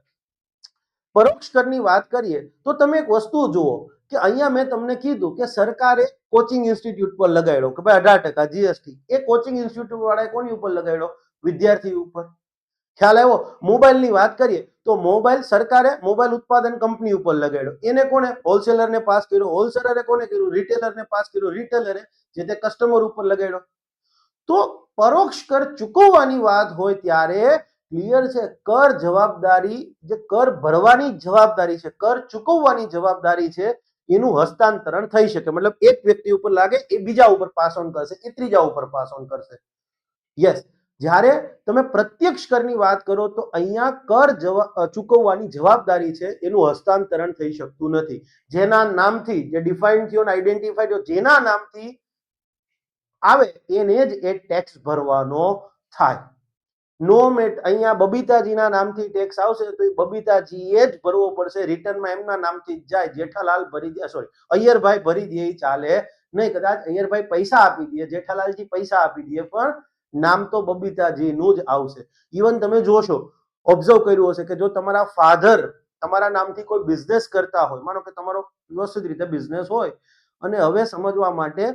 પરોક્ષ કરની વાત કરીએ તો તમે એક વસ્તુ જુઓ કે અહીંયા મેં તમને કીધું કે સરકારે કોચિંગ ઇન્સ્ટિટ્યૂટ પર લગાડ્યો કે ભાઈ 18% જીએસટી. એ કોચિંગ ઇન્સ્ટિટ્યૂટ વાળાએ કોની ઉપર લગાડ્યો? વિદ્યાર્થી ઉપર. ખ્યાલ આવ્યો? મોબાઈલની વાત કરીએ તો મોબાઈલ સરકારે મોબાઈલ ઉત્પાદન કંપની ઉપર લગાડ્યો. એને કોને? હોલસેલરને પાસ કર્યો. હોલસેલરે કોને કર્યું? રિટેલરને પાસ કર્યો. રિટેલરે જે તે કસ્ટમર ઉપર લગાડ્યો. તો પરોક્ષ કર ચૂકવવાની વાત હોય ત્યારે ક્લિયર છે, કર જવાબદારી, જે કર ભરવાની જવાબદારી છે, કર ચૂકવવાની જવાબદારી છે, એનું હસ્તાંતરણ થઈ શકે. મતલબ એક વ્યક્તિ ઉપર લાગે એ બીજા ઉપર પાસ ઓન કરશે, એ ત્રીજા ઉપર પાસ ઓન કરશે. યસ. જ્યારે તમે પ્રત્યક્ષ કરની વાત કરો તો અહીંયા કર ચૂકવવાની જવાબદારી છે એનું હસ્તાંતરણ થઈ શકતું નથી. જેના નામથી, જે ડિફાઇન થયો ને આઈડેન્ટિફાઈ થયો, જેના નામથી આવે એને જ એ ટેક્સ ભરવાનો થાય. નો મેટ અહીંયા બબીતાજીના નામથી ટેક્સ આવશે તો એ બબીતાજીએ જ ભરવો પડશે. રિટર્નમાં એમના નામથી જ જાય. જેઠાલાલ ભરી દે, સોરી, અય્યરભાઈ ભરી દે એ ચાલે નહીં. કદાચ અય્યરભાઈ પૈસા આપી દે, જેઠાલાલજી પૈસા આપી દે, પણ નામ તો બબીતાજીનું જ આવશે. ઇવન તમે જોશો, ઓબ્ઝર્વ કર્યું હશે કે જો તમારા ફાધર તમારા નામથી કોઈ બિઝનેસ કરતા હોય, માનો કે તમારો વ્યવસ્થિત રીતે બિઝનેસ હોય અને હવે સમજવા માટે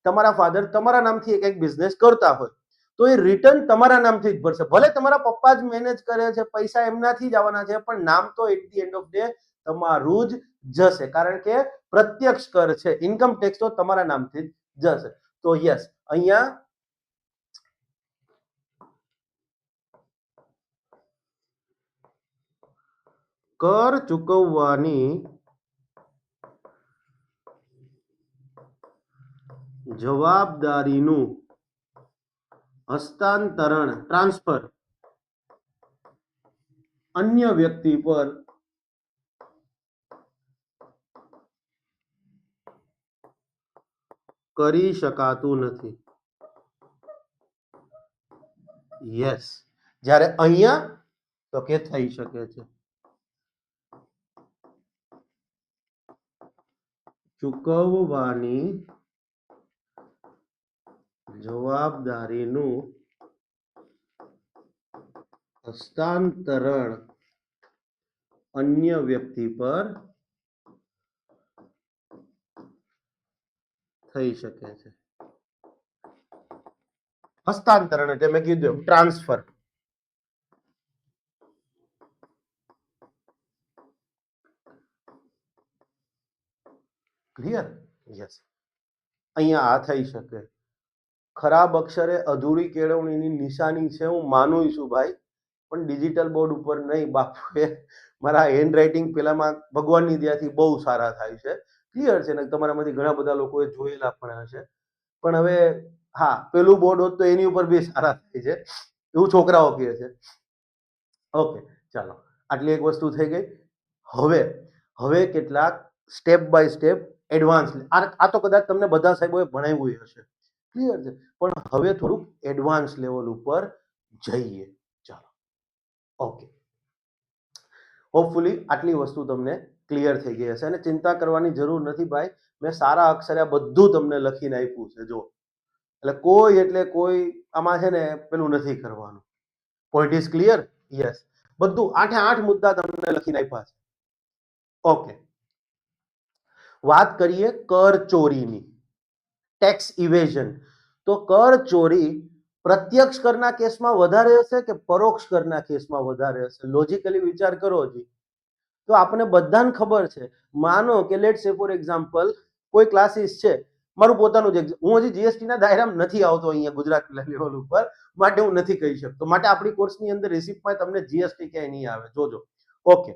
તમારા ફાધર તમારા નામથી એક બિઝનેસ કરતા હોય, તો એ રિટર્ન તમારા નામથી જ ભરશે. ભલે તમારા પપ્પા જ મેનેજ કરે છે, પૈસા એમનાથી જ આવવાના છે, પણ નામ તો at the end of day તમારું જ જશે, કારણ કે પ્રત્યક્ષ કર છે, ઇન્કમ ટેક્સ તો તમારા નામથી જ જશે. તો યસ, અહીંયા કર ચૂકવવાની જવાબદારીનું હસ્તાંતરણ, ટ્રાન્સફર અન્ય વ્યક્તિ પર કરી શકાતું નથી. યસ, જ્યારે અહીંયા તો કે થઈ શકે છે. ચૂકવવાની જવાબદારીનું હસ્તાંતરણ અન્ય વ્યક્તિ પર થઈ શકે છે. હસ્તાંતરણ એટલે મેં કીધું ટ્રાન્સફર. ક્લિયર? યસ. અહીંયા આ થઈ શકે. ખરાબ અક્ષરે અધૂરી કેળવણીની નિશાની છે, હું માનું છું ભાઈ, પણ ડિજિટલ બોર્ડ ઉપર નહીં. બાપુએ મારા હેન્ડ રાઇટિંગ પેલામાં ભગવાનની દયાથી બહુ સારા થાય છે. ક્લિયર છે ને? તમારામાંથી ઘણા બધા લોકોએ જોયેલા પણ હશે. પણ હવે હા, પેલું બોર્ડ હોત તો એની ઉપર બી સારા થાય છે, એવું છોકરાઓ કહે છે. ઓકે, ચાલો, આટલી એક વસ્તુ થઈ ગઈ. હવે કેટલાક સ્ટેપ બાય સ્ટેપ એડવાન્સ, આ તો કદાચ તમને બધા સાહેબોએ ભણાવ્યું હશે. ક્લિયર છે? પણ હવે થોડુંક એડવાન્સ લેવલ ઉપર જઈએ. ચાલો, ઓકે. હોપફુલી આટલી વસ્તુ તમને ક્લિયર થઈ ગઈ હશે, અને ચિંતા કરવાની જરૂર નથી ભાઈ. મેં સારા અક્ષરે બધું તમને લખીને આપ્યું છે, જો. એટલે કોઈ આમાં છે ને પેલું નથી કરવાનું. Point is clear? યસ. બધું 8 મુદ્દા તમને લખીને આપ્યા છે. ઓકે, વાત કરીએ કર ચોરીની, ટેક્સ ઇવેઝન. તો કર ચોરી પ્રત્યક્ષ કરના કેસમાં વધારે હશે કે પરોક્ષ કરના કેસમાં વધારે હશે? લોજિકલી વિચાર કરો જી. તો આપણે બધાને ખબર છે, માનો કે લેટ્સ સે ફોર એક્ઝામ્પલ કોઈ ક્લાસીસ છે, મારું પોતાનું જ, હું હજી જીએસટી ના દાયરામાં નથી આવતો અહીંયા ગુજરાત લેવલ ઉપર, માટે હું નથી કહી શકતો. માટે આપણી કોર્સની અંદર રેસિપ્ટમાં તમને જીએસટી ક્યાંય નહીં આવે, જોજો. ઓકે,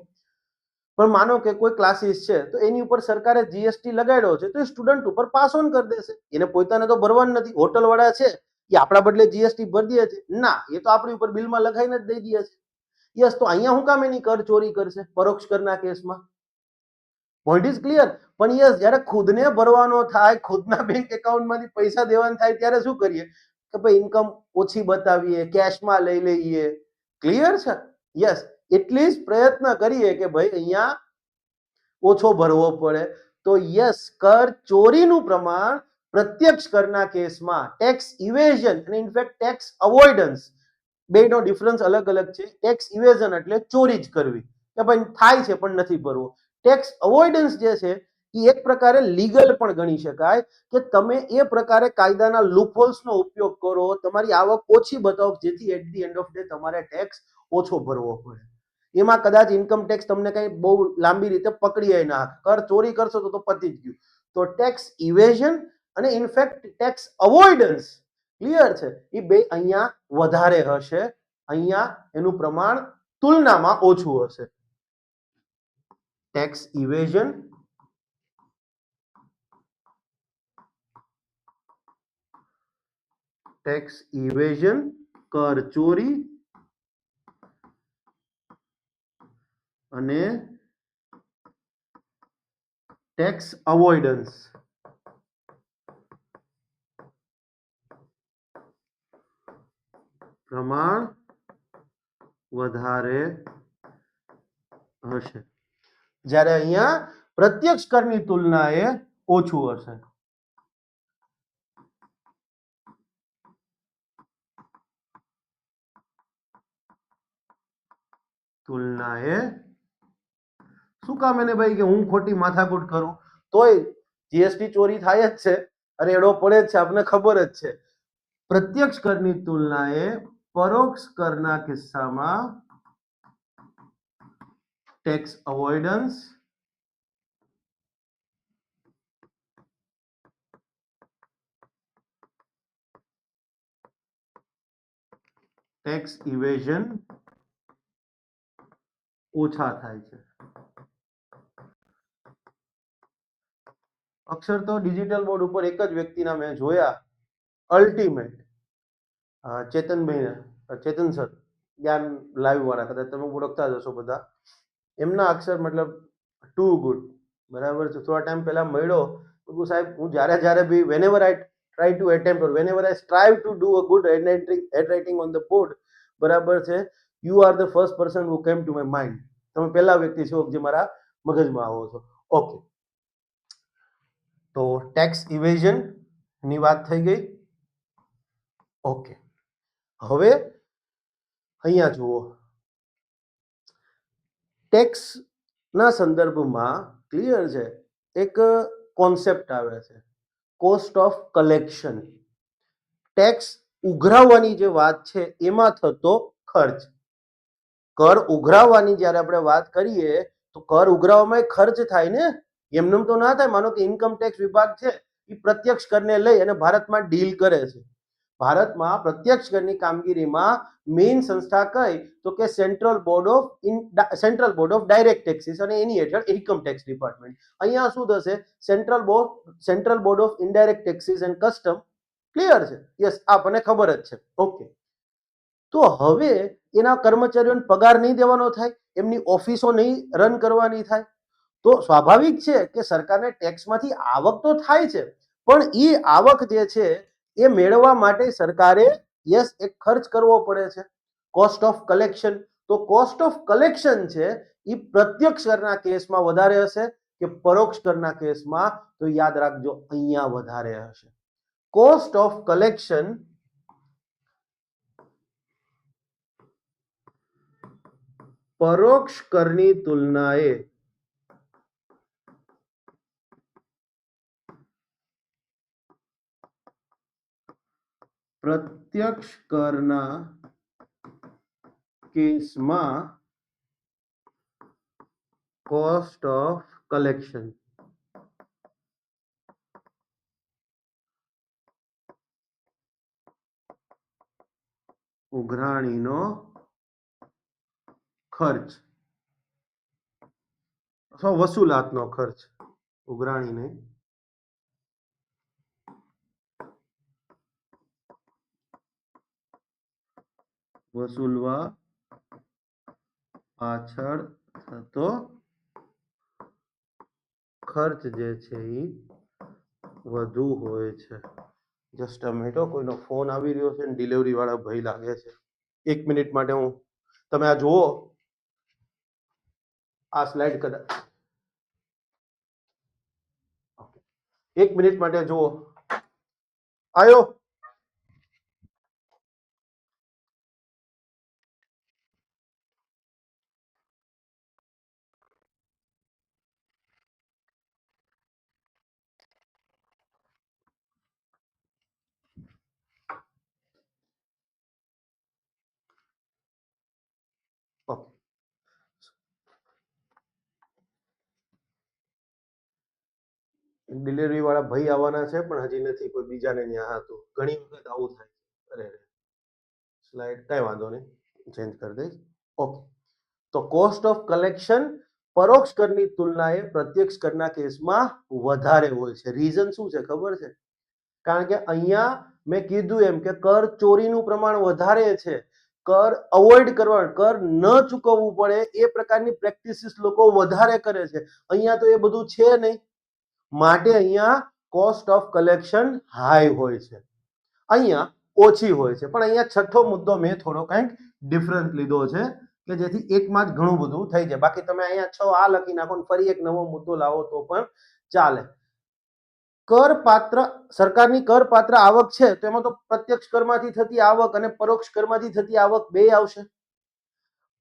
પણ માનો કે કોઈ ક્લાસીસ છે, તો એની ઉપર સરકારે જીએસટી લગાડ્યો છે, તો એ સ્ટુડન્ટ ઉપર પાસ ઓન કરી દેશે. એને પોતાને તો ભરવાનું નથી. હોટલ વાળા છે એ આપણા બદલે જીએસટી ભરી દે છે? ના, એ તો આપણી ઉપર બિલમાં લખાઈને જ દઈ દે છે. યસ, તો અહીંયા હું કામ એની કર ચોરી કરશે પરોક્ષ કરના કેસમાં? Point is clear? પણ યસ, જ્યારે ખુદને ભરવાનો થાય, ખુદના બેંક એકાઉન્ટમાંથી પૈસા દેવાના થાય, ત્યારે શું કરીએ કે ભાઈ ઇન્કમ ઓછી બતાવીએ, કેશમાં લઈ લઈએ. ક્લિયર છે? યસ, એટલી જ પ્રયત્ન કરીએ કે ભાઈ અહીંયા ઓછો ભરવો પડે. તો યસ, કર ચોરીનું પ્રમાણ પ્રત્યક્ષ કરના કેસમાં, ટેક્સ ઇવેઝન અને ઇનફેક્ટ ટેક્સ અવોઇડન્સ, બેનો ડિફરન્સ અલગ અલગ છે. ટેક્સ ઇવેઝન એટલે ચોરી જ કરવી, કે ભાઈ થાય છે પણ નથી ભરવો. ટેક્સ અવોઇડન્સ જે છે એ એક પ્રકારે લીગલ પણ ગણી શકાય, કે તમે એ પ્રકારે કાયદાના લૂપહોલ્સનો ઉપયોગ કરો, તમારી આવક ઓછી બતાવો, જેથી at the end of day તમારે ટેક્સ ઓછો ભરવો પડે. એમાં કદાચ ઇન્કમ ટેક્સ તમને કઈ બહુ લાંબી રીતે પકડી ના, કર ચોરી કરશો તો પતી જ ગયું. તો ટેક્સ ઇવેઝન અને ઇનફેક્ટ ટેક્સ અવોઇડન્સ, ક્લિયર છે, એ બે અહીંયા વધારે હશે, અહીંયા એનું પ્રમાણ તુલનામાં ઓછું હશે. ટેક્સ ઇવેઝન કર ચોરી અને ટેક્સ અવોઇડન્સ પ્રમાણ વધારે હશે, જ્યારે અહીંયા પ્રત્યક્ષ કરની તુલનાએ ઓછું હશે. તુલનાએ શું કામ એને ભાઈ કે હું ખોટી માથાકૂટ કરું? તોય જીએસટી ચોરી થાય જ છે, અને એડો પડે જ છે, આપને ખબર જ છે. પ્રત્યક્ષ કરની તુલનાએ પરોક્ષ કરના કિસ્સામાં ટેક્સ અવોઇડન્સ ટેક્સ ઇવેઝન ઓછા થાય છે. અક્ષર તો ડિજિટલ બોર્ડ ઉપર એક જ વ્યક્તિના મેં જોયા, અલ્ટિમેટ ચેતન સર, જ્ઞાન લાઈવ વાળા, કદાચ તમે ઓળખતા જ હશો બધા. એમના અક્ષર મતલબ ટુ ગુડ, બરાબર છે. થોડા ટાઈમ પહેલા મળ્યો તો સાહેબ, હું જ્યારે be whenever I try to attempt or whenever I strive to do a good handwriting on the board, બરાબર છે, you are the first person who came to my mind. તમે પહેલા વ્યક્તિ છો જે મારા મગજમાં આવો છો. ઓકે, તો ટેક્સ ઇવેઝન ની વાત થઈ ગઈ. ઓકે, હવે અહીંયા જુઓ, ટેક્સ ના સંદર્ભમાં ક્લિયર છે, એક કોન્સેપ્ટ આવે છે, કોસ્ટ ઓફ કલેક્શન. ટેક્સ ઉઘરાવવાની જે વાત છે એમાં થતો ખર્ચ. કર ઉઘરાવવાની જ્યારે આપણે વાત કરીએ તો કર ઉઘરાવવામાં ખર્ચ થાય ને, એમનેમ તો ના થાય. માનો કે ઇન્કમ ટેક્સ વિભાગ છે એ પ્રત્યક્ષ કરને લઈ અને ભારતમાં ડીલ કરે છે. ભારતમાં પ્રત્યક્ષ કરની કામગીરીમાં મેઇન સંસ્થા કઈ, તો કે central board of direct taxes, અને એની હેઠળ ઇન્કમ ટેક્સ ડિપાર્ટમેન્ટ. અહીંયા શું થશે, central board of indirect taxes and custom. Clear છે? યસ, આપણને ખબર જ છે. ઓકે, તો હવે એના કર્મચારીઓને પગાર નહીં દેવાનો થાય, એમની ઓફિસો નહીં રન કરવાની થાય, તો સ્વાભાવિક છે કે સરકારને ટેક્સમાંથી આવક તો થાય છે, પણ એ આવક જે છે એ મેળવવા માટે સરકારે યસ એક ખર્ચ કરવો પડે છે, કોસ્ટ ઓફ કલેક્શન. તો કોસ્ટ ઓફ કલેક્શન છે એ પ્રત્યક્ષ કરના કેસમાં વધારે હશે કે પરોક્ષ કરના કેસમાં? તો યાદ રાખજો, અહીંયા વધારે હશે. કોસ્ટ ઓફ કલેક્શન પરોક્ષ કરની તુલનાએ પ્રત્યક્ષ કરના કેસમાં કોસ્ટ ઓફ કલેક્શન ઉઘરાણીનો ખર્ચ અથવા વસૂલાતનો ખર્ચ, ઉઘરાણીને વસૂલવા પાછળ થતો ખર્ચ જે છે એ વધુ હોય છે. જસ્ટ અ મિનિટ, કોઈનો ફોન આવી રહ્યો છે ને ડિલિવરી વાળા ભાઈ લાગે છે. 1 મિનિટ માટે હું, તમે આ જુઓ, આ સ્લાઇડ કદાચ 1 મિનિટ માટે જુઓ. આયો? ઓકે, ડિલિવરી વાળા ભાઈ આવવાના છે પણ હજી નથી, કોઈ બીજાને ત્યાં હતું. ઘણી વખત આવું થાય છે. અરે સ્લાઇડ કઈ વાંધો નહીં, ચેન્જ કરી દઈશ. ઓકે, તો કોસ્ટ ઓફ કલેક્શન પરોક્ષ કરની તુલનાએ પ્રત્યક્ષ કરના કેસમાં વધારે હોય છે. રીઝન શું છે ખબર છે? કારણ કે અહીંયા મેં કીધું એમ કે કર ચોરીનું પ્રમાણ વધારે છે, કર અવોઇડ કરવા, કર ન ચૂકવવું પડે એ પ્રકારની પ્રેક્ટિસિસ લોકો વધારે કરે છે. અહીંયા તો એ બધું છે નહીં, માટે અહીંયા કોસ્ટ ઓફ કલેક્શન હાઈ હોય છે, અહીંયા ઓછી હોય છે. પણ અહીંયા છઠ્ઠો મુદ્દો મેં થોડો કંઈક ડિફરન્ટ લીધો છે કે જેથી એકમાં જ ઘણું બધું થઈ જાય. બાકી તમે અહીંયા 6 આ લખી નાખો ને ફરી એક નવો મુદ્દો લાવો તો પણ ચાલે. કરપાત્ર, સરકારની કરપાત્ર આવક છે તો એમાં તો પ્રત્યક્ષ કરમાંથી થતી આવક અને પરોક્ષ કરમાંથી થતી આવક બે આવશે.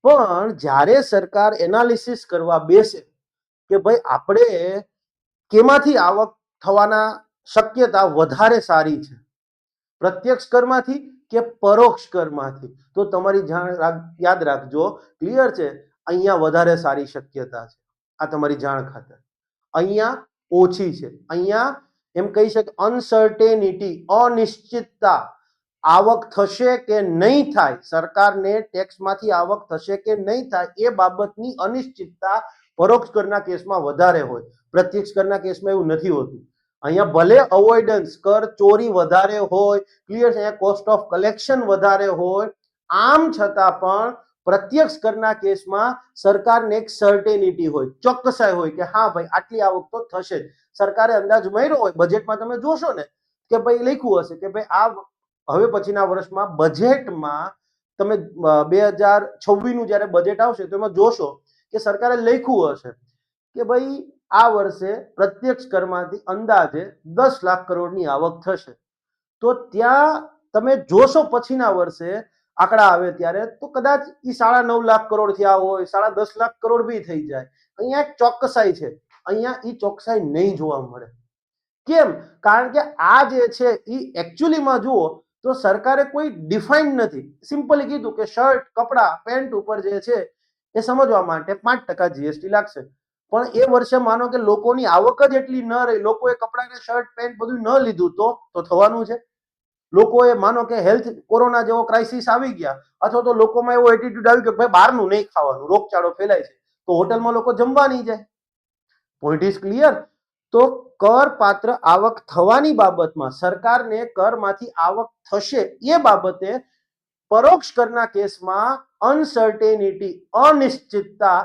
પણ જ્યારે સરકાર એનાલિસિસ કરવા બેસે કે ભાઈ આપણે કેમાંથી આવક થવાના શક્યતા વધારે સારી છે, પ્રત્યક્ષ કરમાંથી કે પરોક્ષ કરમાંથી? તો તમારી યાદ રાખજો, ક્લિયર છે, અહીંયા વધારે સારી શક્યતા છે, આ તમારી જાણ ખાતર. અહીંયા ઓછી છે. અહીંયા એમ કહી શકે અનસર્ટેનિટી, અનિશ્ચિતતા, આવક થશે કે નહીં થાય, સરકારને ટેક્સમાંથી આવક થશે કે નહીં થાય એ બાબતની અનિશ્ચિતતા પરોક્ષ કરના કેસમાં વધારે હોય. પ્રત્યક્ષ કરના કેસમાં એવું નથી હોતું. અહીંયા ભલે અવોઇડન્સ, કર ચોરી વધારે હોય, ક્લિયર છે, અહીંયા કોસ્ટ ઓફ કલેક્શન વધારે હોય, આમ છતાં પણ પ્રત્યક્ષ કરના કેસમાં સરકારને એક સર્ટેનિટી હોય, ચોકસાઈ હોય કે હા ભાઈ આટલી આવક તો થશે જ. સરકારે અંદાજ માર્યો હોય, બજેટમાં તમે જોશો ને કે ભાઈ લખ્યું હશે કે ભાઈ આ હવે પછીના વર્ષમાં બજેટમાં તમે 2026 નું જ્યારે બજેટ આવશે તો એમાં જોશો કે સરકારે લખ્યું હશે કે ભાઈ આ વર્ષે પ્રત્યક્ષ કરમાંથી અંદાજે 10 લાખ કરોડની આવક થશે. તો ત્યાં તમે જોશો પછીના વર્ષે આંકડા આવે ત્યારે તો કદાચ એ 9.5 લાખ કરોડ થયા હોય, 10.5 લાખ કરોડ બી થઈ જાય. અહીંયા એક ચોકસાઈ છે, અહીંયા એ ચોકસાઈ નહીં જોવા મળે. કેમ? કારણ કે આ જે છે એ એકચ્યુઅલીમાં જુઓ તો સરકારે કોઈ ડિફાઇન નથી. સિમ્પલી કીધું કે શર્ટ, કપડા, પેન્ટ ઉપર જે છે એ સમજવા માટે 5% જીએસટી લાગશે. પણ એ વર્ષે માનો કે લોકોની આવક જ એટલી ન રહી, લોકોએ કપડા ને શર્ટ પેન્ટ બધું ન લીધું તો થવાનું છે. લોકોએ માનો કે હેલ્થ કોરોના જેવો ક્રાઇસિસ આવી ગયા અથવા તો લોકોમાં એવો એટીટ્યુડ આવી ગયો કે ભાઈ બહારનું નહીં ખાવાનું, રોગચાળો ફેલાય છે, તો હોટલમાં લોકો જમવા નહીં જાય. Point is clear. તો કરપાત્ર આવક થવાની બાબતમાં સરકારને કરમાંથી આવક થશે એ બાબતે પરોક્ષ કરના કેસમાં અનસર્ટેનિટી, અનિશ્ચિતતા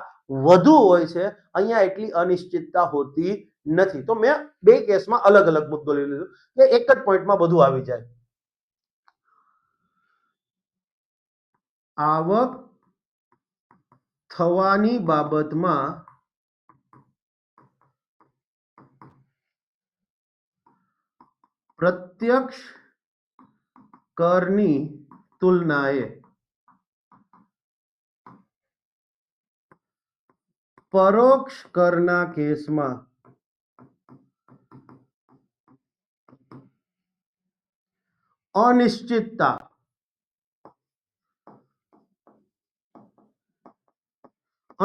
વધુ હોય છે. અહીંયા એટલી અનિશ્ચિતતા હોતી નથી. તો મેં બે કેસમાં અલગ અલગ મુદ્દો લઈ લીધો કે એક જ પોઈન્ટમાં બધું આવી જાય. આવક થવાની બાબતમાં પ્રત્યક્ષ કરની તુલનાએ પરોક્ષ કરના કેસમાં અનિશ્ચિતતા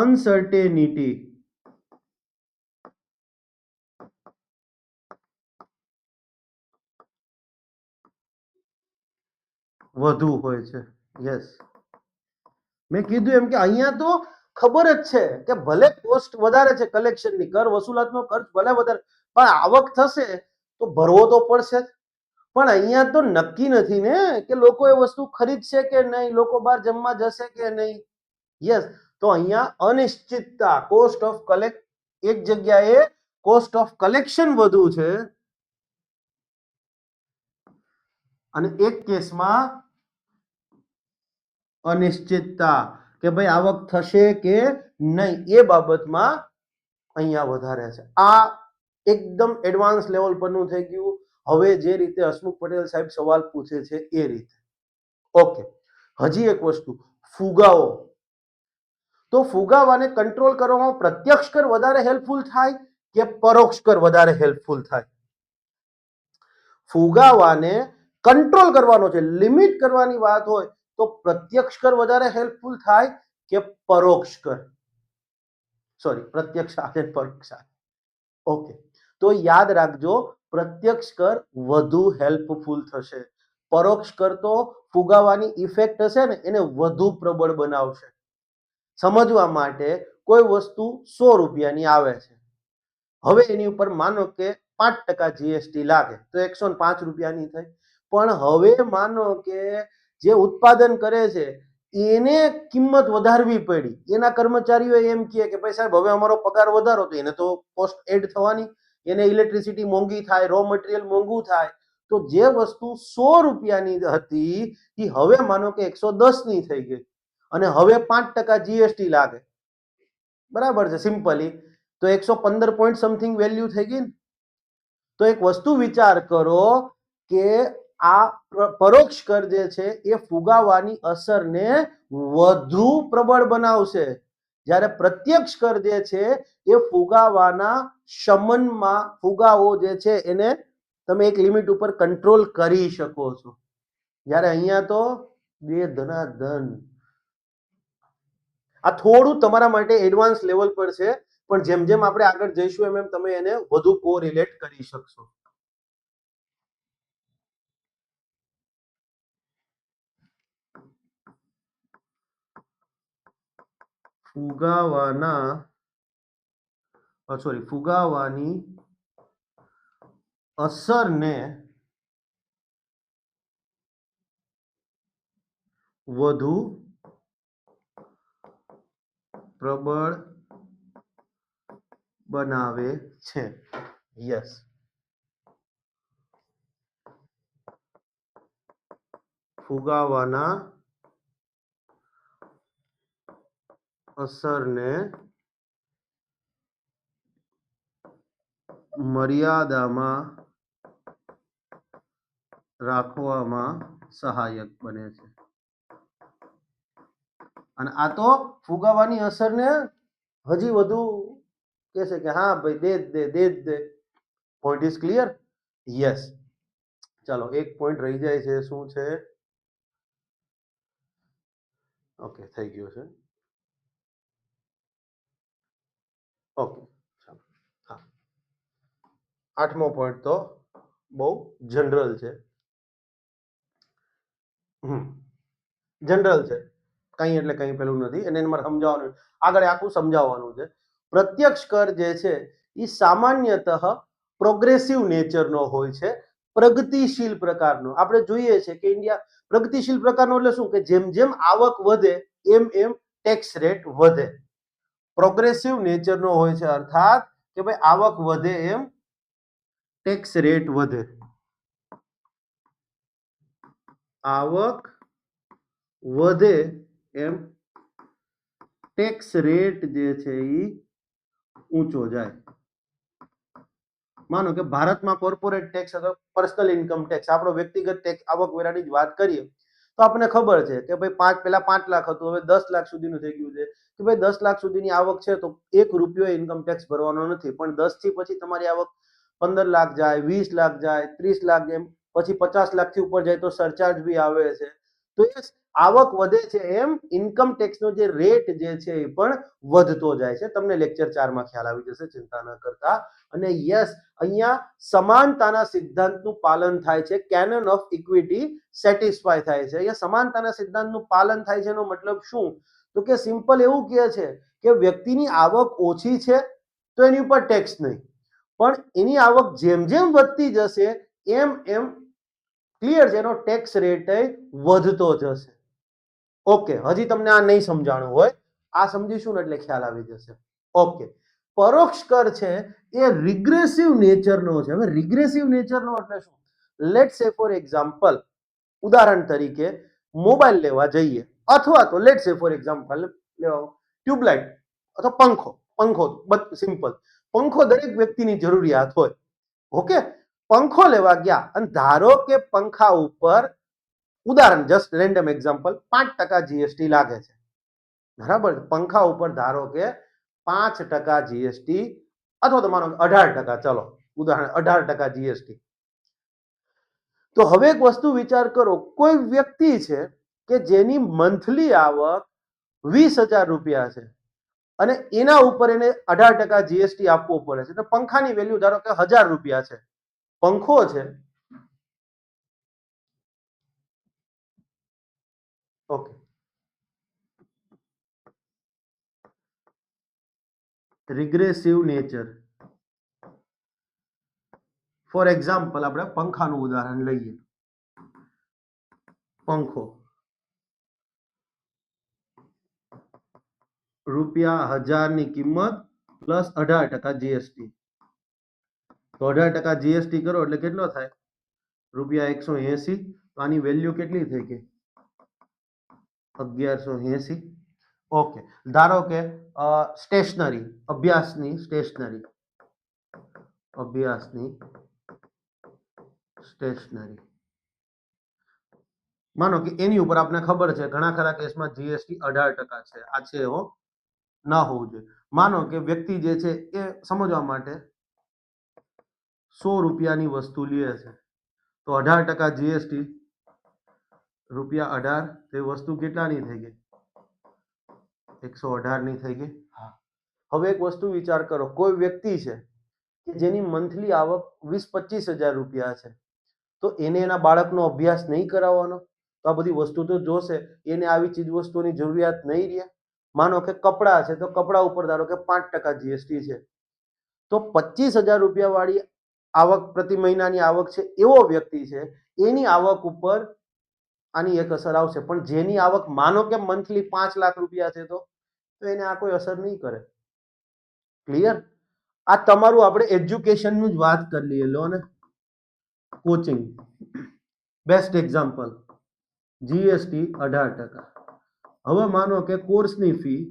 અનસર્ટેનિટી વધુ હોય છે. યસ, મેં કીધું એમ કે અહીંયા તો ખબર જ છે કે ભલે કોસ્ટ વધારે છે કલેક્શનની, કર વસૂલાતનો ખર્ચ ભલે વધારે, પણ આવક થશે તો ભરવો તો પડશે જ. પણ અહીંયા તો નક્કી નથી ને કે લોકો એ વસ્તુ ખરીદશે કે નહીં, લોકો બહાર જમવા જશે કે નહીં. યસ, તો અહીંયા અનિશ્ચિતતા, કોસ્ટ ઓફ કલેક્ટ, એક જગ્યાએ કોસ્ટ ઓફ કલેક્શન વધુ છે અને એક કેસમાં અનિશ્ચિતતા કે ભાઈ આવક થશે કે નહીં એ બાબતમાં અહીંયા વધારે છે. આ એકદમ એડવાન્સ લેવલ પરનું થઈ ગયું. હવે જે રીતે હસમુખ પટેલ સાહેબ સવાલ પૂછે છે એ રીતે. ઓકે, હજી એક વસ્તુ, ફુગાવો. તો ફુગાવાને કંટ્રોલ કરવામાં પ્રત્યક્ષ કર વધારે હેલ્પફુલ થાય કે પરોક્ષ કર વધારે હેલ્પફુલ થાય? ફુગાવાને કંટ્રોલ કરવાનો છે, લિમિટ કરવાની વાત હોય તો પ્રત્યક્ષ કર વધારે હેલ્પફુલ થાય કે પરોક્ષ કર? સોરી, પ્રત્યક્ષ અને પરોક્ષ. ઓકે, તો યાદ રાખજો, પ્રત્યક્ષ કર વધુ હેલ્પફુલ થશે. પરોક્ષ કર તો ફુગાવાની ઇફેક્ટ હશે ને એને વધુ પ્રબળ બનાવશે. સમજવા માટે, કોઈ વસ્તુ 100 રૂપિયાની આવે છે, હવે એની ઉપર માનો કે 5% જીએસટી લાગે તો 105 રૂપિયાની થઈ. પણ હવે માનો કે જે ઉત્પાદન કરે છે એને કિંમત વધારવી પડી, એના કર્મચારીઓ એમ કહે કે ભાઈ સાહેબ હવે અમારો પગાર વધારો, તો એને તો કોસ્ટ એડ થવાની, એને ઇલેક્ટ્રિસિટી મોંઘી થાય, રો મટીરિયલ મોંઘું થાય. તો જે વસ્તુ 100 રૂપિયાની હતી એ હવે માનો કે 110 ની થઈ ગઈ અને હવે 5% જીએસટી લાગે, બરાબર છે, સિમ્પલી તો 115 પોઈન્ટ સમથિંગ વેલ્યુ થઈ ગઈ. તો એક વસ્તુ વિચાર કરો કે આ પરોક્ષ કર જે છે એ ફુગાવાની અસરને વધુ પ્રબળ બનાવશે, જ્યારે પ્રત્યક્ષ કર જે છે એ ફુગાવાના શમનમાં, ફુગાવો જે છે એને તમે એક લિમિટ ઉપર કંટ્રોલ કરી શકો છો, જ્યારે અહીંયા તો બે ધનાધન. આ થોડું તમારા માટે એડવાન્સ લેવલ પર છે, પણ જેમ જેમ આપણે આગળ જઈશું એમ એમ તમે એને વધુ કોરિલેટ કરી શકશો. ફુગાવાની અસરને વધુ પ્રબળ બનાવે છે. યસ, ફુગાવાના અસરને મર્યાદામાં રાખવામાં સહાયક બને છે. અને આ તો ફુગાવાની અસરને હજી વધુ કહેશે કે હા ભાઈ દે જ દે. Point is clear? યસ. ચાલો, એક પોઈન્ટ રહી જાય છે. શું છે? ઓકે, થઈ ગયો છે. ઓકે, ચાલો. હા, 8મો પોઈન્ટ તો બહુ જનરલ છે. જનરલ છે, કંઈ એટલે કંઈ પેલું નથી, અને એને મારે સમજાવવાનું, આગળ આખું સમજાવવાનું છે. પ્રત્યક્ષ કર જે છે એ સામાન્યતઃ પ્રોગ્રેસિવ નેચરનો હોય છે, પ્રગતિશીલ પ્રકારનો. આપણે જોઈએ છે કે ઇન્ડિયા પ્રગતિશીલ પ્રકારનો એટલે શું, કે જેમ જેમ આવક વધે એમ એમ ટેક્સ રેટ વધે. પ્રોગ્રેસિવ નેચરનો હોય છે, અર્થાત કે ભાઈ આવક વધે એમ ટેક્સ રેટ વધે. આવક વધે એમ ટેક્સ રેટ જે છે એ ઊંચો જાય. માનો કે ભારતમાં કોર્પોરેટ ટેક્સ અથવા પર્સનલ ઇન્કમ ટેક્સ, આપણો વ્યક્તિગત ટેક્સ આવકવેરાની જ વાત કરીએ તો આપણને ખબર છે કે ભાઈ પેલા 5 લાખ હતું, હવે 10 લાખ સુધીનું થઈ ગયું છે. કે ભાઈ 10 લાખ સુધીની આવક છે તો 1 રૂપિયો ઇન્કમ ટેક્સ ભરવાનો નથી, પણ 10 થી પછી તમારી આવક 15 લાખ જાય, 20 લાખ જાય, 30 લાખ, એમ પછી 50 લાખ થી ઉપર જાય તો સરચાર્જ બી આવે છે. તો આવક વધે છે એમ ઇન્કમ ટેક્સનો જે રેટ જે છે એ પણ વધતો જાય છે. તમને લેક્ચર 4 માં ખ્યાલ આવી જશે, ચિંતા ન કરતા. અને યસ, અહીંયા સમાનતાના સિદ્ધાંતનું પાલન થાય છે. કેનન ઓફ ઇક્વિટી સેટિસ્ફાય થાય છે. અહીંયા સમાનતાના સિદ્ધાંતનું પાલન થાય છે એનો મતલબ શું, તો કે સિમ્પલ એવું કહે છે કે વ્યક્તિની આવક ઓછી છે તો એની ઉપર ટેક્સ નહીં, પણ એની આવક જેમ જેમ વધતી જશે એમ એમ ક્લિયર છે, એનો ટેક્સ રેટ વધતો જશે. ઓકે, હજી તમને આ નહીં સમજાણું હોય, આ સમજીશું ને એટલે ખ્યાલ આવી જશે. ઓકે, પરોક્ષ કર છે એ રિગ્રેસિવ નેચરનો છે. હવે રિગ્રેસિવ નેચરનો એટલે શું? લેટ્સ સે ફોર એક્ઝામ્પલ, ઉદાહરણ તરીકે મોબાઈલ લેવા જઈએ, અથવા તો લેટ્સ સે ફોર એક્ઝામ્પલ ટ્યુબલાઇટ અથવા પંખો. પંખો સિમ્પલ, પંખો દરેક વ્યક્તિની જરૂરિયાત હોય. ઓકે, પંખો લેવા ગયા અને ધારો કે પંખા ઉપર, ઉદાહરણ જસ્ટ રેન્ડમ એક્ઝામ્પલ, 5% જીએસટી લાગે છે. બરાબર, પંખા ઉપર ધારો કે 5% જીએસટી, અથવા તો માનો 18%, ચલો ઉદાહરણ 18% જીએસટી. તો હવે એક વસ્તુ વિચાર કરો, કોઈ વ્યક્તિ છે કે જેની મંથલી આવક 20,000 રૂપિયા છે અને એના ઉપર એને 18% જીએસટી આપવો પડે છે, તો પંખાની વેલ્યુ ધારો કે 1,000 રૂપિયા છે. પંખો છે, ઓકે, રિગ્રેસિવ નેચર. ફોર એક્ઝામ્પલ આપણે પંખાનું ઉદાહરણ લઈએ. પંખો રૂપિયા 1,000 ની કિંમત પ્લસ 18% જીએસટી. તો 18% જીએસટી કરો એટલે કેટલો થાય? રૂપિયા 180. તો આની વેલ્યુ કેટલી થઈ ગઈ? 1180. ઓકે, ધારો કે સ્ટેશનરી, અભ્યાસની સ્ટેશનરી, માનો કે એની ઉપર આપણે ખબર છે ઘણા ખરા કેસમાં જીએસટી 18% છે. આ છે એવો ના હોવું જોઈએ. માનો કે વ્યક્તિ જે છે એ સમજવા માટે ₹100 વસ્તુ લે છે તો 18% જીએસટી, ₹18, તે વસ્તુ કેટલાની થઈ ગઈ? 118 થઈ ગઈ. હવે એક વસ્તુ વિચાર કરો, કોઈ વ્યક્તિ છે કે જેની મંથલી આવક 20-25 હજાર રૂપિયા છે, તો એને એના બાળકનો અભ્યાસ નહીં કરાવવાનો? તો આ બધી વસ્તુ તો જોશે, એને આવી ચીજ વસ્તુની જરૂરિયાત નહીં રહે. માનો કે કપડાં છે તો કપડા ઉપર ધારો કે 5% જીએસટી છે, તો 25,000 રૂપિયા વાળી આવક, પ્રતિ મહિનાની આવક છે એવો વ્યક્તિ છે, એની આવક ઉપર આની એક અસર આવશે. પણ જેની આવક માનો કે મંથલી 5 લાખ રૂપિયા છે તો એને આ કોઈ અસર નહીં કરે. ક્લિયર? આ તમારું આપણે એજ્યુકેશનનું જ વાત કરી લઈએ. લો ને, કોચિંગ બેસ્ટ એક્ઝામ્પલ, જીએસટી 18%. હવે માનો કે કોર્સની ફી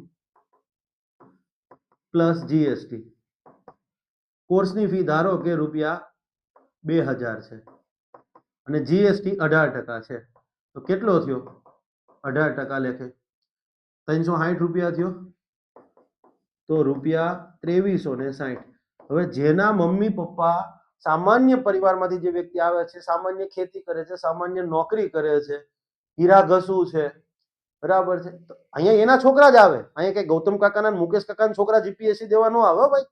પ્લસ જીએસટી, કોર્સની ફી ધારો કે ₹2000 છે અને જીએસટી 18% છે, તો કેટલો થયો? 18% લેખે 360 રૂપિયા થયો, તો ₹2360. હવે જેના મમ્મી પપ્પા સામાન્ય પરિવારમાંથી જે વ્યક્તિ આવે છે, સામાન્ય ખેતી કરે છે, સામાન્ય નોકરી કરે છે, હીરા ઘસુ છે, બરાબર છે, તો અહીંયા એના છોકરા જ આવે. અહીંયા કઈ ગૌતમ કાકાના, મુકેશ કાકાના છોકરા જીપીએસસી દેવા ન આવે ભાઈ.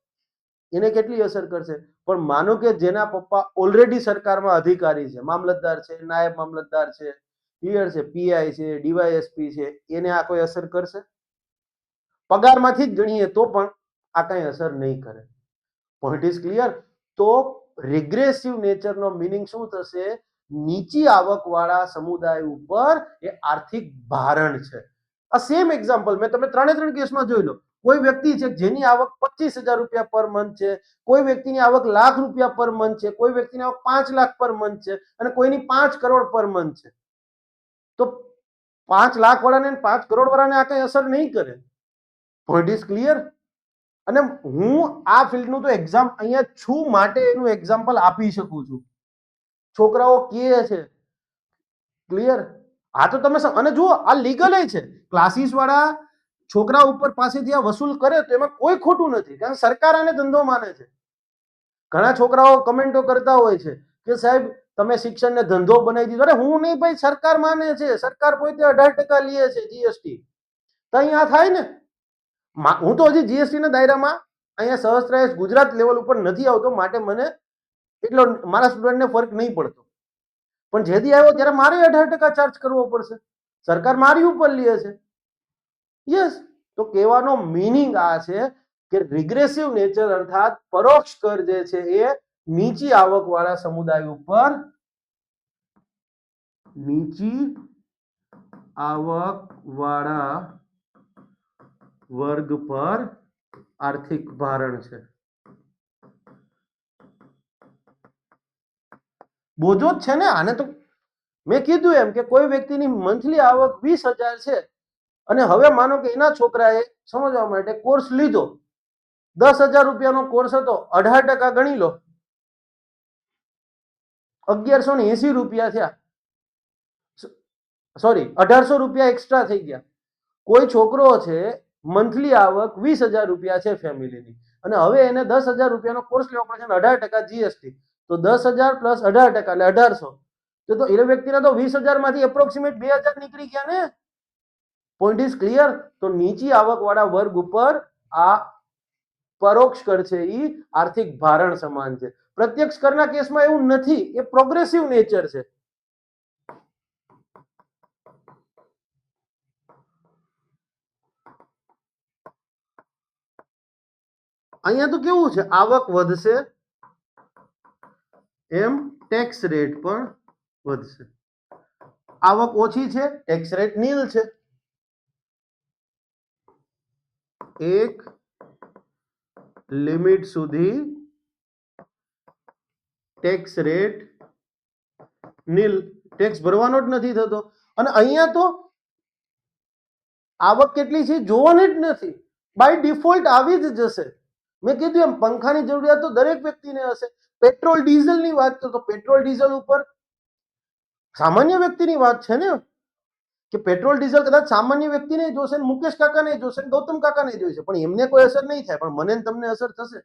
એને કેટલી અસર કરશે? પણ માનો કે જેના પપ્પા ઓલરેડી સરકારમાં અધિકારી છે, મામલતદાર છે, નાયબ મામલતદાર છે, ક્લિયર છે, પીઆઈ છે, ડીવાયએસપી છે, એને આ કોઈ અસર કરશે? પગારમાંથી જ ગણીએ તો પણ આ કઈ અસર નહીં કરે. Point is clear? તો રિગ્રેસિવ નેચરનો મિનિંગ શું થશે? નીચી આવક વાળા સમુદાય ઉપર એ આર્થિક ભારણ છે. આ સેમ એક્ઝામ્પલ મેં તમે 3 કેસમાં જોઈ લો. કોઈ વ્યક્તિ છે જેની આવક 25,000 રૂપિયા પર મંથ છે, કોઈ વ્યક્તિની આવક લાખ રૂપિયા પર મંથ છે, કોઈ વ્યક્તિની આવક 5 લાખ પર મંથ છે અને કોઈની 5 કરોડ પર મંથ છે. તો 5 લાખ વાળાને 5 કરોડ વાળાને આ કઈ અસર નહીં કરે. Point is clear? અને હું આ ફિલ્ડનું તો એક્ઝામ અહીંયા છું માટે એનું એક્ઝામ્પલ આપી શકું છું. છોકરાઓ કહે છે, ક્લિયર? આ તો તમે અને જુઓ, આ લીગલ છે. ક્લાસીસ વાળા છોકરા ઉપર પાસેથી આ વસૂલ કરે તો એમાં કોઈ ખોટું નથી, કારણ સરકાર આને ધંધો માને છે. ઘણા છોકરાઓ કમેન્ટો કરતા હોય છે કે સાહેબ તમે શિક્ષણને ધંધો બનાવી દીધો. અરે હું નહીં ભાઈ, સરકાર માને છે. સરકાર પોતે 18% લે છે જીએસટી. તો અહીંયા થાય ને. હું તો હજી જીએસટી ના દાયરામાં અહીંયા સહસ્ત્રાયસ ગુજરાત લેવલ ઉપર નથી આવતો, માટે મને એટલો મારા સ્ટુડન્ટને ફરક નહીં પડતો. પણ જેથી આવ્યો ત્યારે મારે 18% ચાર્જ કરવો પડશે. સરકાર મારી ઉપર લે છે. યસ. તો કહેવાનો મીનિંગ આ છે કે રિગ્રેસિવ નેચર અર્થાત પરોક્ષ કર જે છે એ નીચી આવક વાળા સમુદાય ઉપર, નીચી આવક વાળા વર્ગ પર આર્થિક ભારણ છે. બોજો જ છે ને આને. તો મેં કીધું એમ કે કોઈ વ્યક્તિની મંથલી આવક 20,000 છે અને હવે માનો કે એના છોકરાએ સમજવા માટે કોર્સ લીધો, 10,000 રૂપિયાનો કોર્સ હતો, 18% ગણી લો, 1180 રૂપિયા થયા. સોરી, 1800 રૂપિયા એક્સ્ટ્રા થઈ ગયા. કોઈ છોકરો છે મંથલી આવક 20,000 રૂપિયા છે ફેમિલીની, અને હવે એને 10,000 રૂપિયાનો કોર્સ લેવો પડશે, 18% જીએસટી, તો 10,000 પ્લસ 18% એટલે 1800. તો એ વ્યક્તિના તો 20,000 માંથી એપ્રોક્સિમેટ 2,000 નીકળી ગયા ને. Point is clear? તો નીચી આવક વાળા વર્ગ ઉપર આ પરોક્ષ કર છે એ આર્થિક ભારણ સમાન છે. પ્રત્યક્ષ કરના કેસમાં એવું નથી, એ પ્રોગ્રેસિવ નેચર છે. અહીંયા તો કેવું છે, આવક વધશે એમ ટેક્સ રેટ પણ વધશે. આવક ઓછી છે, ટેક્સ રેટ નીલ છે. એક લિમિટ સુધી ટેક્સ રેટ નીલ, ટેક્સ ભરવાનો જ નથી થતો. અને અહીંયા તો આવક કેટલી છે જોવાની જ નથી, બાય ડિફોલ્ટ આવી જ જશે. મેં કીધું એમ પંખાની જરૂરિયાત તો દરેક વ્યક્તિને હશે. પેટ્રોલ ડીઝલની વાત કરો તો પેટ્રોલ ડીઝલ ઉપર સામાન્ય વ્યક્તિની વાત છે ને, કે પેટ્રોલ ડીઝલ કદાચ સામાન્ય વ્યક્તિને જોશે, મુકેશ કાકાને જોશે, ગૌતમ કાકાને જોઈશે, પણ એમને કોઈ અસર નહીં થાય, પણ મને તમને અસર થશે.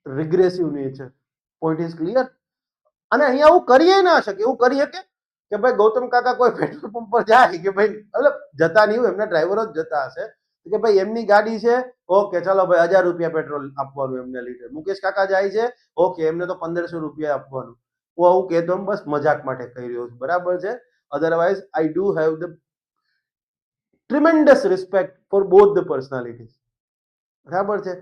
રિગ્રેસિવ નેચર. Point is clear. અને અહીંયા આવું કરીએ ના શકે. એવું કરી શકે કે ભાઈ ગૌતમ કાકા કોઈ પેટ્રોલ પંપ પર જાય કે ભાઈ મતલબ જતા નહીં હોય, એમના ડ્રાઈવરો જ જતા હશે કે ભાઈ એમની ગાડી છે, ઓકે ચાલો ભાઈ 1000 રૂપિયા પેટ્રોલ આપવાનું એમને લીટર. મુકેશ કાકા જાય છે, ઓકે એમને તો 1500 રૂપિયા આપવાનું. હું આવું કહેતો બસ મજાક માટે કહી રહ્યો છું, બરાબર છે. Otherwise I do have the tremendous respect for both the personalities. બરાબર છે.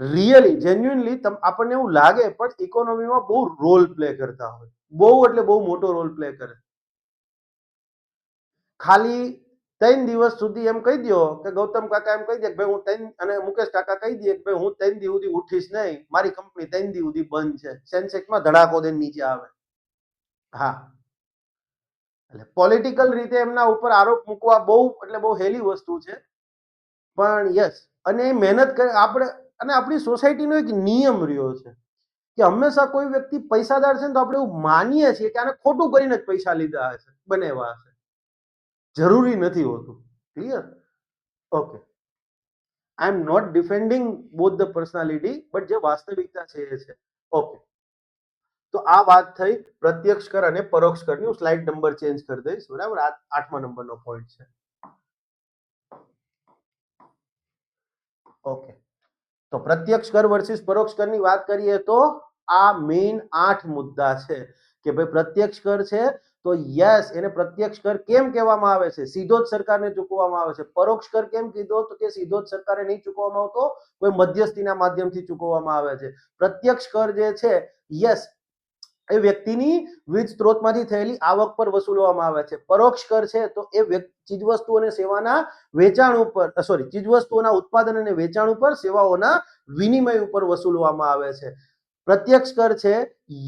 રિયલી જેન્યુઇનલી આપણને એવું લાગે પણ ઇકોનોમીમાં બહુ રોલ પ્લે કરતા હોય, બહુ એટલે બહુ મોટો રોલ પ્લે કરે. ખાલી 3 દિવસ સુધી એમ કહી દો કે ગૌતમ કાકા એમ કહી દે કે ભાઈ હું 3 અને મુકેશ કાકા કહી દે કે ભાઈ હું 3 દિવસ સુધી ઉઠીશ નહીં, મારી કંપની 3 દિવસ સુધી બંધ છે, સેન્સેક્સમાં ધડાકો દઈને નીચે આવે. હા, એટલે પોલિટિકલ રીતે એમના ઉપર આરોપ મૂકવા બહુ એટલે બહુ હેલી વસ્તુ છે. પણ યસ, અને મહેનત કરે આપણે. અને આપણી સોસાયટીનો એક નિયમ રહ્યો છે કે હંમેશા કોઈ વ્યક્તિ પૈસાદાર છે ને તો આપણે એવું માનીએ છીએ કે આને ખોટું કરીને જ પૈસા લીધા હશે, બનેવા હશે. જરૂરી નથી હોતું. Clear? Okay. I am not defending both the personality, but જે વાસ્તવિકતા છે એ છે. ઓકે, તો આ વાત થઈ પ્રત્યક્ષ કર અને પરોક્ષ કરની. હું સ્લાઇડ નંબર ચેન્જ કરી દઈશ, બરાબર. આ 8મા નંબરનો પોઈન્ટ છે. ઓકે, તો પ્રત્યક્ષ કર વર્સિસ પરોક્ષ કરની વાત કરીએ તો આ મેઇન 8 મુદ્દા છે કે ભાઈ પ્રત્યક્ષ કર છે તો યસ, એને પ્રત્યક્ષ કર કેમ કહેવામાં આવે છે? સીધો જ સરકારને ચૂકવવામાં આવે છે. પરોક્ષ કર કેમ કીધો? તો કે સીધો જ સરકારે નહીં ચૂકવવામાં આવતો, કોઈ મધ્યસ્થીના માધ્યમથી ચૂકવવામાં આવે છે. પ્રત્યક્ષ કર જે છે, યસ, એ વ્યક્તિની વિવિધ સ્ત્રોતમાંથી થયેલી આવક પર વસૂલવામાં આવે છે. પરોક્ષ કર છે તો એ ચીજવસ્તુ અને સેવાના વેચાણ ઉપર, સોરી, ચીજવસ્તુઓના ઉત્પાદન અને વેચાણ ઉપર, સેવાઓના વિનિમય ઉપર વસૂલવામાં આવે છે. પ્રત્યક્ષ કર છે,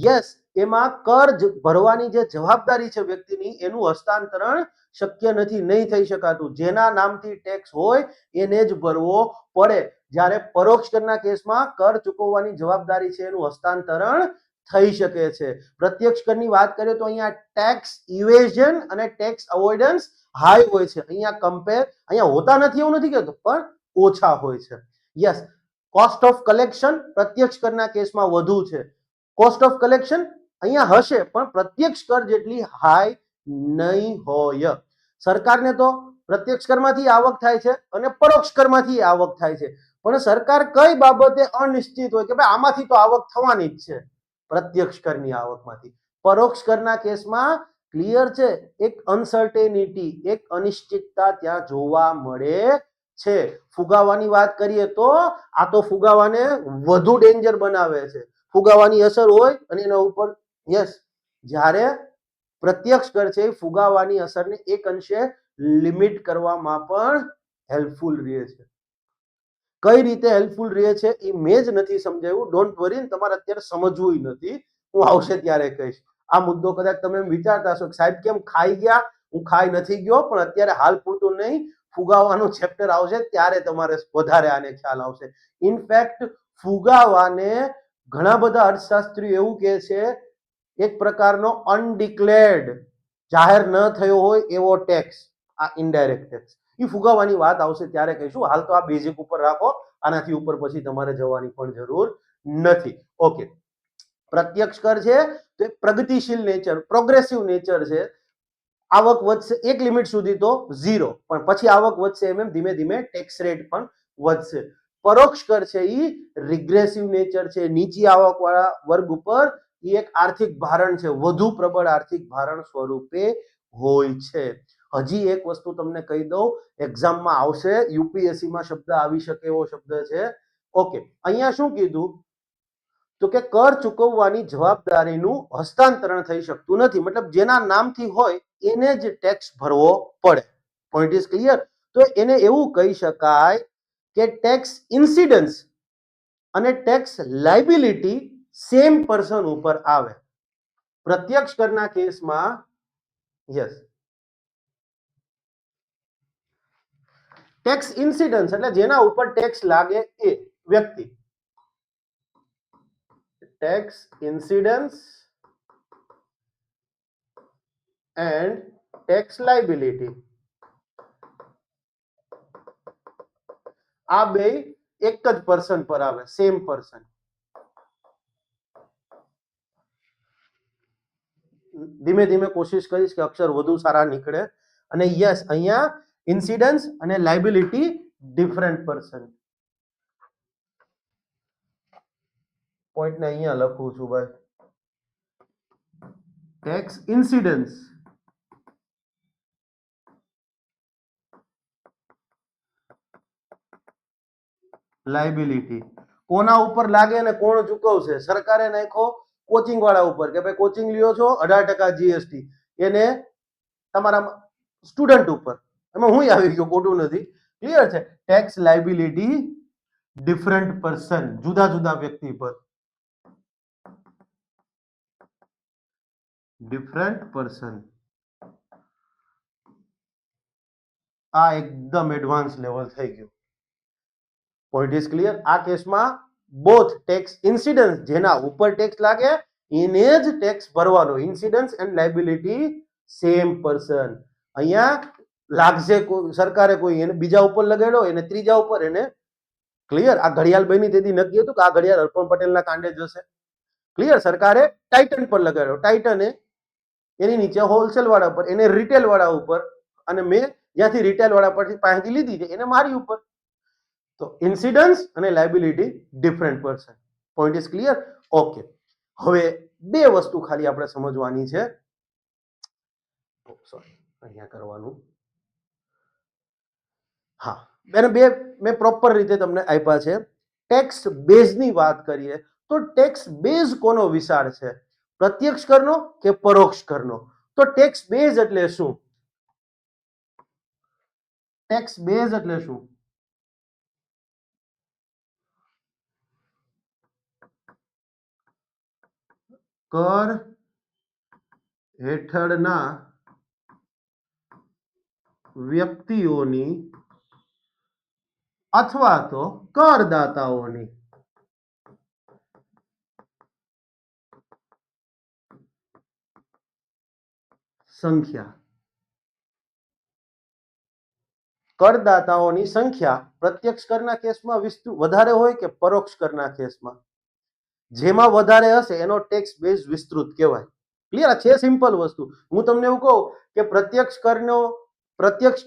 યસ, એમાં કર ભરવાની જે જવાબદારી છે વ્યક્તિની, એનું હસ્તાંતરણ શક્ય નથી, નહીં થઈ શકાતું. જેના નામથી ટેક્સ હોય એને જ ભરવો પડે. જ્યારે પરોક્ષ કરના કેસમાં કર ચૂકવવાની જવાબદારી છે એનું હસ્તાંતરણ થઈ શકે છે. પ્રત્યક્ષ કરની વાત કરીએ તો અહીંયા ટેક્સ ઇવેઝન અને ટેક્સ અવોઇડન્સ હાઈ હોય છે. અહીંયા કમ્પેર, અહીંયા હોતા નથી એવું નથી કહેતો, પણ ઓછા હોય છે. યસ, કોસ્ટ ઓફ કલેક્શન પ્રત્યક્ષ કરના કેસમાં વધુ છે. કોસ્ટ ઓફ કલેક્શન અહીંયા હશે પણ પ્રત્યક્ષ કર જેટલી હાઈ નહીં હોય. સરકારને તો પ્રત્યક્ષ કરમાંથી આવક થાય છે અને પરોક્ષ કરમાંથી આવક થાય છે, પણ સરકાર કઈ બાબતે અનિશ્ચિત હોય કે ભાઈ આમાંથી તો આવક થવાની જ છે, પ્રત્યક્ષ કરની આવકમાંથી. પરોક્ષ કરના કેસમાં ક્લિયર છે, એક અનસર્ટેનિટી, એક અનિશ્ચિતતા ત્યાં જોવા મળે છે. ફુગાવાની વાત કરીએ તો આ તો ફુગાવાને વધુ ડેન્જર બનાવે છે. ફુગાવાની અસર હોય અને એના ઉપર, યસ, જ્યારે પ્રત્યક્ષ કર છે ફુગાવાની અસરને એક અંશે લિમિટ કરવામાં પણ હેલ્પફુલ રહે છે. કઈ રીતે હેલ્પફુલ રહે છે એ મેં જ નથી સમજાવ્યું. ડોન્ટ વરી, તમારે અત્યારે સમજવું નથી, હું આવશે ત્યારે કહીશ. આ મુદ્દો કદાચ તમે એમ વિચારતા હશો કે સાહેબ કેમ ખાઈ ગયા, હું ખાઈ નથી ગયો, પણ અત્યારે હાલ પૂરતું નહીં, ફુગાવાનું ચેપ્ટર આવશે ત્યારે તમારે વધારે આને ખ્યાલ આવશે. ઇનફેક્ટ ફુગાવાને ઘણા બધા અર્થશાસ્ત્રીઓ એવું કહે છે એક પ્રકારનો અનડિક્લેર્ડ, જાહેર ન થયો હોય એવો ટેક્સ, આ ઇનડાયરેક્ટ ટેક્સ. એ ફુગાવાની વાત આવશે ત્યારે કહીશું. હાલ તો આ બેઝિક ઉપર રાખો, આનાથી ઉપર પછી તમારે જવાની પણ જરૂર નથી. ઓકે, પ્રત્યક્ષ કર છે તો એક પ્રગતિશીલ નેચર, પ્રોગ્રેસિવ નેચર છે. આવક વધશે એક લિમિટ સુધી તો 0, પણ પછી આવક વધશે એમ ધીમે ધીમે ટેક્સ રેટ પણ વધશે. પરોક્ષ કર છે એ રિગ્રેસિવ નેચર છે, નીચી આવક વાળા વર્ગ ઉપર એ એક આર્થિક ભારણ છે, વધુ પ્રબળ આર્થિક ભારણ સ્વરૂપે હોય છે. હજી એક વસ્તુ તમને કહી દઉં, એક્ઝામમાં આવશે, યુપીએસસી માં શબ્દ આવી શકે એવો શબ્દ છે. ઓકે, અહીંયા શું કીધું તો કે કર ચૂકવવાની જવાબદારીનું હસ્તાંતરણ થઈ શકતું નથી, મતલબ જેના નામથી હોય એને જ ટેક્સ ભરવો પડે. Point is clear? તો એને એવું કહી શકાય કે ટેક્સ ઇન્સિડન્સ અને ટેક્સ લાયબિલિટી સેમ પર્સન ઉપર આવે. પ્રત્યક્ષ કરના કેસમાં, યસ, ટેક્સ ઇન્સિડન્સ એટલે જેના ઉપર ટેક્સ લાગે એ વ્યક્તિ. Tax incidence and tax liability, આ બે એક જ પર્સન પર આવે, સેમ પર્સન. ધીમે ધીમે કોશિશ કરીશ કે અક્ષર વધુ સારા નીકળે. અને યસ, અહીંયા ઇન્સિડન્સ અને લાયબિલિટી ડિફરન્ટ પર્સન. પોઈન્ટ ને અહીંયા લખું છું ભાઈ. ટેક્સ ઇન્સિડન્સ લાયબિલિટી કોના ઉપર લાગે અને કોણ ચૂકવશે? સરકારે નાખ્યો કોચિંગ વાળા ઉપર કે ભાઈ કોચિંગ લ્યો છો 18% જીએસટી, એને તમારા સ્ટુડન્ટ ઉપર. એમાં હું આવી ગયો, ખોટું નથી. ક્લિયર છે? ટેક્સ લાયબિલિટી ડિફરન્ટ પર્સન, જુદા જુદા વ્યક્તિ પર. ડિફરન્ટ પર્સન, આ એકદમ એડવાન્સ લેવલ થઈ ગયું. Point is clear. આ કેસમાં બોથ ટેક્સ ઇન્સિડન્સ, જેના ઉપર ટેક્સ લાગે એને જ ટેક્સ ભરવાનો. Incidence and liability same person. અહીંયા લાગશે સરકારે કોઈ એને બીજા ઉપર લગાડ્યો, એને ત્રીજા ઉપર, એને ક્લિયર. આ ઘડિયાળ બની તેથી નક્કી હતું કે આ ઘડિયાળ અર્પણ પટેલના કાંડે જશે. ક્લિયર. સરકારે ટાઇટન પર લગાડ્યો, ટાઇટને એની નીચે હોલસેલ વાળા ઉપર, એને રિટેલ વાળા ઉપર, અને મેં જ્યાંથી રિટેલ વાળા પરથી પાસેથી લીધી છે એને મારી ઉપર. તો ઇન્સિડન્સ અને liability different person. Point is clear. Okay, હવે બે વસ્તુ ખાલી આપણે સમજવાની છે. સોરી, અહીંયા કરવાનું. હા, બેન, બે મેં પ્રોપર રીતે તમને આપ્યા છે. ટેક્સ બેઝની વાત કરીએ તો ટેક્સ બેઝ કોનો વિચાર છે? પ્રત્યક્ષ કરનો કે પરોક્ષ કરનો? તો ટેક્સ બેઝ એટલે શું? ટેક્સ બેઝ એટલે શું? કર હેઠળના વ્યક્તિઓની અથવા તો કરદાતાઓની સંખ્યા. કરદાતાઓની સંખ્યા પ્રત્યક્ષ કરના કેસમાં વધારે હોય કે પરોક્ષ કરના કેસમાં? જેમાં વધારે હશે એનો ટેક્સ બેઝ વિસ્તૃત કહેવાય. ક્લિયર છે? સિમ્પલ વસ્તુ. હું તમને એવું કહું કે પ્રત્યક્ષ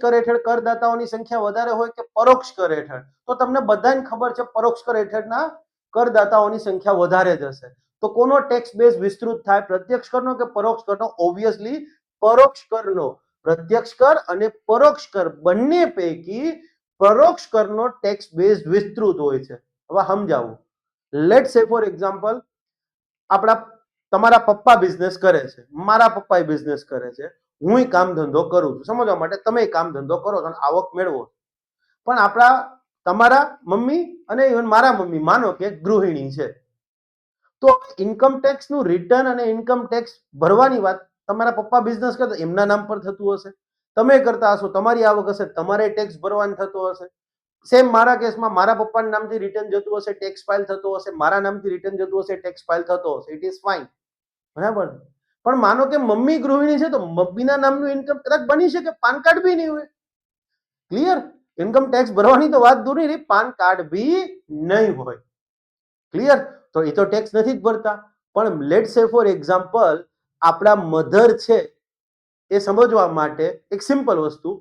કર હેઠળ કરદાતાઓની સંખ્યા વધારે હોય કે પરોક્ષ કર હેઠળ, તો તમને બધાને ખબર છે પરોક્ષ કર હેઠળના કરદાતાઓની સંખ્યા વધારે જ હશે. તો કોનો ટેક્સ બેઝ વિસ્તૃત થાય? પ્રત્યક્ષ કરનો કે પરોક્ષ કરનો? ઓબ્વિયસલી પરોક્ષ કરનો. પ્રત્યક્ષ કર અને પરોક્ષ કર બંને પૈકી પરોક્ષ કરનો ટેક્સ બેઝ વિસ્તૃત હોય છે. હવે સમજાવું. લેટ્સ સે ફોર એક્ઝામ્પલ, તમારા પપ્પા બિઝનેસ કરે છે, મારા પપ્પા બિઝનેસ કરે છે, હું કામ ધંધો કરું છું. સમજવા માટે, તમે કામ ધંધો કરો છો અને આવક મેળવો. પણ તમારા મમ્મી અને ઇવન મારા મમ્મી માનો કે ગૃહિણી છે, તો ઇન્કમ ટેક્સ નું રિટર્ન અને ઇન્કમ ટેક્સ ભરવાની વાત તમારા પપ્પા બિઝનેસ કરતા એમના નામ પર થતું હશે, તમે કરતા હશો, તમારી આવક હશે, તમારે ટેક્સ ભરવાનું થતો હશે. સેમ મારા કેસમાં મારા પપ્પાના નામથી રિટર્ન જતું હશે, ટેક્સ ફાઇલ થતો હશે, મારા નામથી રિટર્ન જતું હશે, ટેક્સ ફાઇલ થતો હશે. ઇટ ઇઝ ફાઇન, બરાબર. પણ માનો કે મમ્મી ગૃહિણી છે, તો મમ્મીના નામનું ઇન્કમ કદાચ બની શકે પાન કાર્ડ બી નહીં હોય. ક્લિયર? ઇન્કમ ટેક્સ ભરવાની તો વાત દૂરની રહી, પાન કાર્ડ બી નહીં હોય. ક્લિયર? તો એ તો ટેક્સ નથી જ ભરતા. પણ લેટ્સ સે ફોર એક્ઝામ્પલ, આપણા મધર છે, એ સમજવા માટે એક સિમ્પલ વસ્તુ,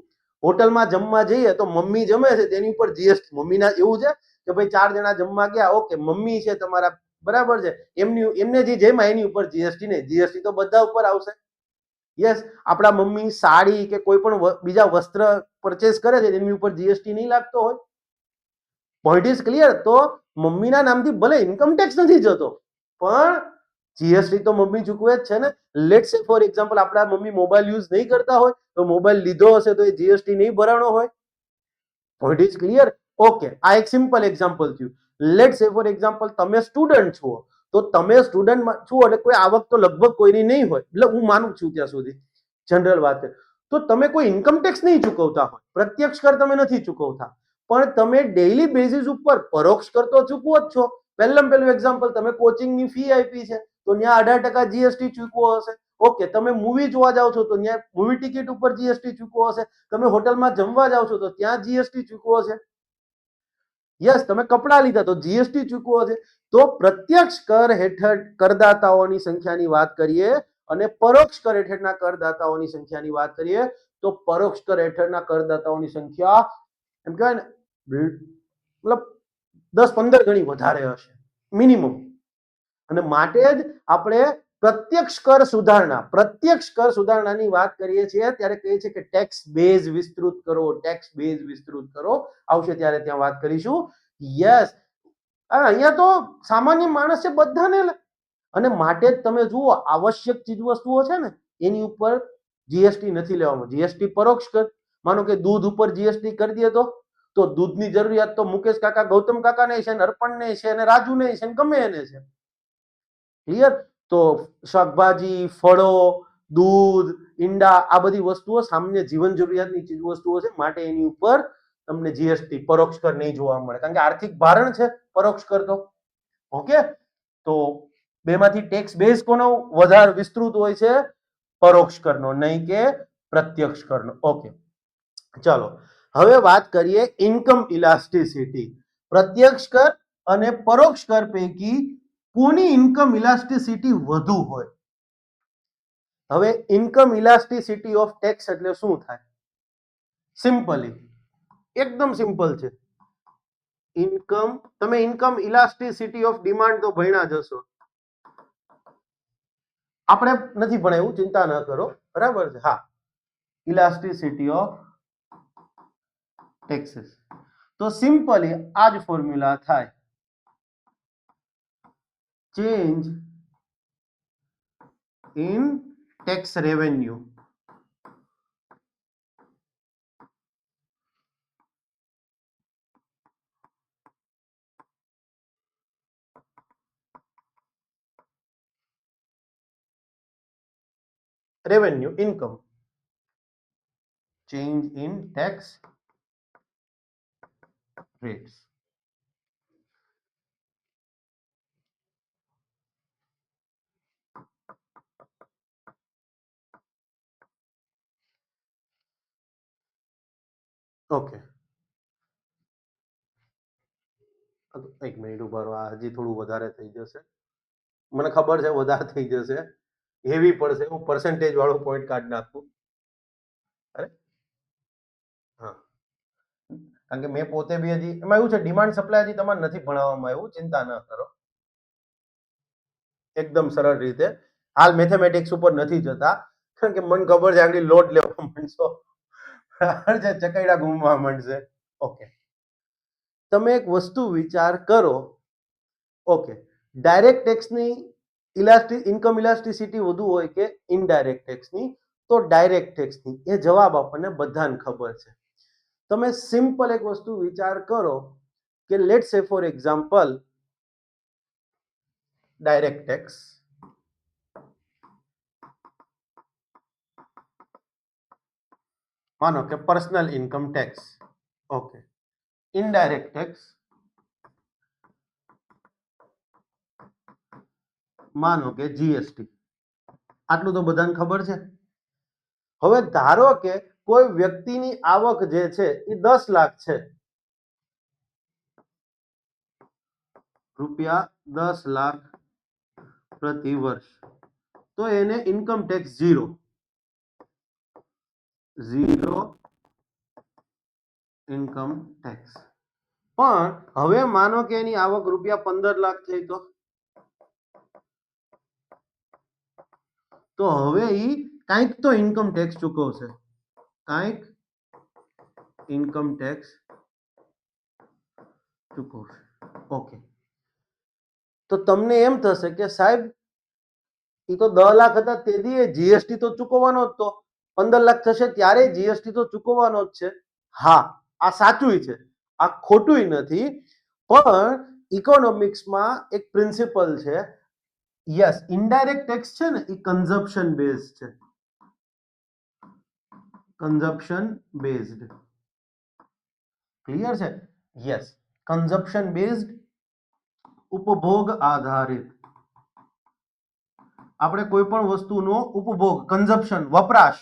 હોટલમાં જમવા જઈએ તો મમ્મી જમે છે તેની ઉપર જીએસટી, મમ્મીના એવું છે કે ભાઈ 4 જણા જમવા ગયા, ઓકે, મમ્મી છે તમારા, બરાબર છે, એમને જે જેમાં એની ઉપર જીએસટી નહીં, જીએસટી તો બધા ઉપર આવશે. યસ, આપણા મમ્મી સાડી કે કોઈ પણ બીજા વસ્ત્ર પરચેસ કરે છે એની ઉપર જીએસટી નહીં લાગતો હોય. Point is clear. તો મમ્મીના નામથી ભલે ઇન્કમ ટેક્સ નથી જતો, પણ જીએસટી તો મમ્મી ચૂકવે જ છે ને. લેટ્સ સે ફોર એક્ઝામ્પલ, આપણા મમ્મી મોબાઈલ યુઝ નહીં કરતા હોય, તો મોબાઈલ લીધો હશે તો એ જીએસટી નહીં ભરાણો હોય. Point is clear. ઓકે, આ એક સિમ્પલ એક્ઝામ્પલ થયું. લેટ્સ સે ફોર એક્ઝામ્પલ, તમે સ્ટુડન્ટ છો, તો તમે સ્ટુડન્ટ છો એટલે કોઈ આવક તો લગભગ કોઈની નહીં હોય, એટલે હું માનું છું ત્યાં સુધી જનરલ વાત છે. તો તમે કોઈ ઇન્કમ ટેક્સ નહીં ચૂકવતા હોય, પ્રત્યક્ષ કર તમે નથી ચૂકવતા, પણ તમે ડેઈલી બેઝિસ ઉપર પરોક્ષ કર તો ચૂકવો જ છો. પહેલું એક્ઝામ્પલ, તમે કોચિંગની ફી આપી છે તો ત્યાં 18% જીએસટી ચૂકવો હશે. ઓકે, તમે મૂવી જોવા જાઓ છો તો ત્યાં મૂવી ટિકિટ ઉપર જીએસટી ચૂકવો હશે. તમે હોટલમાં જમવા જાઓ છો તો ત્યાં જીએસટી ચૂકવો છે. યસ, તમે કપડા લીધા તો જીએસટી ચૂકવો છે. તો પ્રત્યક્ષ કર હેઠળ કરદાતાઓની સંખ્યાની વાત કરીએ અને પરોક્ષ કર હેઠળના કરદાતાઓની સંખ્યાની વાત કરીએ તો પરોક્ષ કર હેઠળના કરદાતાઓની સંખ્યા એમ કહેવાય ને મતલબ 10-15 ગણી વધારે હશે મિનિમમ. અને માટે જ આપણે પ્રત્યક્ષ કર સુધારણાની વાત કરીએ છીએ ત્યારે કહીએ છીએ કે ટેક્સ બેઝ વિસ્તૃત કરો આવશે ત્યારે ત્યાં વાત કરીશું. યસ, અહીંયા તો સામાન્ય માણસ છે બધાને, અને માટે જ તમે જુઓ આવશ્યક ચીજ વસ્તુઓ છે ને એની ઉપર જીએસટી નથી લેવામાં. જીએસટી પરોક્ષ કર. માનો કે દૂધ ઉપર જીએસટી કરી દે તો દૂધની જરૂરિયાત તો મુકેશ કાકા, ગૌતમ કાકા ને છે, અર્પણ ને છે, અને રાજુ ને છે, ગમે એને છે. ક્લિયર? તો શાકભાજી, ફળો, દૂધ, ઈંડા આ બધી વસ્તુઓ સામાન્ય જીવન જરૂરિયાતની ચીજ વસ્તુઓ છે, માટે એની ઉપર તમને જીએસટી પરોક્ષ કર નહીં જોવા મળે, કારણ કે આર્થિક ભારણ છે પરોક્ષ કર તો. ઓકે, તો બેમાંથી ટેક્સ બેઝ કોનો વધારે વિસ્તૃત હોય છે? પરોક્ષ કરનો, નહીં કે પ્રત્યક્ષ કરનો. ઓકે, ચાલો હવે વાત કરીએ ઇન્કમ ઇલાસ્ટિસિટી. પ્રત્યક્ષ કર અને પરોક્ષ કર પૈકી કોની ઇન્કમ ઇલાસ્ટિસિટી વધુ હોય? હવે ઇન્કમ ઇલાસ્ટિસિટી ઓફ ટેક્સ એટલે શું થાય? સિમ્પલી એકદમ સિમ્પલ છે. તમે ઇન્કમ ઇલાસ્ટિસિટી ઓફ ડિમાન્ડ તો ભણ્યા જ હશો. આપણે નથી ભણાવ્યું, ચિંતા ન કરો, બરાબર છે? હા, ઇલાસ્ટિસિટી ઓફ ટેક્સીસ. તો સિમ્પલી આ જ ફોર્મ્યુલા થાય, change in tax revenue income, change in tax rates. Okay, એક મિનિટ ઉભા રહો, આ હજી થોડું વધારે થઈ જશે. મને ખબર છે વધારે થઈ જશે, હેવી પડશે. હું પર્સન્ટેજ વાળો પોઈન્ટ કાઢી નાખું. અરે હા, કારણ કે મેં પોતે બી હજી એમાં એવું છે, ડિમાન્ડ સપ્લાય હજી તમારે નથી ભણાવવામાં આવ્યું, ચિંતા ન કરો. એકદમ સરળ રીતે હાલ મેથેમેટિક્સ ઉપર નથી જતા, કારણ કે મને ખબર છે આગળ લોડ લેવા માંડશો, ચકૈડા ઘૂમવા માંડશે. ઓકે, તમે એક વસ્તુ વિચાર કરો. ઓકે, ડાયરેક્ટ ટેક્સની ઇન્કમ ઇલાસ્ટિસિટી વધુ હોય કે ઇનડાયરેક્ટ ટેક્સની? તો ડાયરેક્ટ ટેક્સની. એ જવાબ આપણને બધાને ખબર છે. તમે સિમ્પલ એક વસ્તુ વિચાર કરો કે લેટ્સ સે ફોર એક્ઝામ્પલ ડાયરેક્ટ ટેક્સ, માનો કે personal income tax. Okay, indirect tax માનો કે જીએસટી. આટલું તો બધાને ખબર છે. હવે ધારો કે કોઈ વ્યક્તિની આવક જે છે એ 10 લાખ છે, રૂપિયા 10 લાખ પ્રતિ વર્ષ, તો એને income tax zero income tax. પણ હવે માનો કે એની આવક રૂપિયા 15 લાખ થઈ, તો હવે ઈ કાંઈક તો ઇન્કમ ટેક્સ ચૂકવશે, કાંઈક ઇન્કમ ટેક્સ ચૂકવશે. ઓકે, તો તમને એમ થશે કે સાહેબ એ તો 10 લાખ હતા તેથી જીએસટી તો ચૂકવવાનો જ, તો 15 લાખ થશે ત્યારે જીએસટી તો ચૂકવવાનો જ છે. હા, આ સાચું છે, આ ખોટું નથી. પણ ઇકોનોમિક્સમાં એક પ્રિન્સિપલ છે. યસ, ઇનડાયરેક્ટ ટેક્સ છે ને એ કન્ઝપ્શન બેઝ છે, કન્ઝપ્શન બેઝડ. ક્લિયર છે? યસ, કન્ઝપ્શન બેઝડ, ઉપભોગ આધારિત. આપણે કોઈ પણ વસ્તુનો ઉપભોગ, કન્ઝપ્શન, વપરાશ,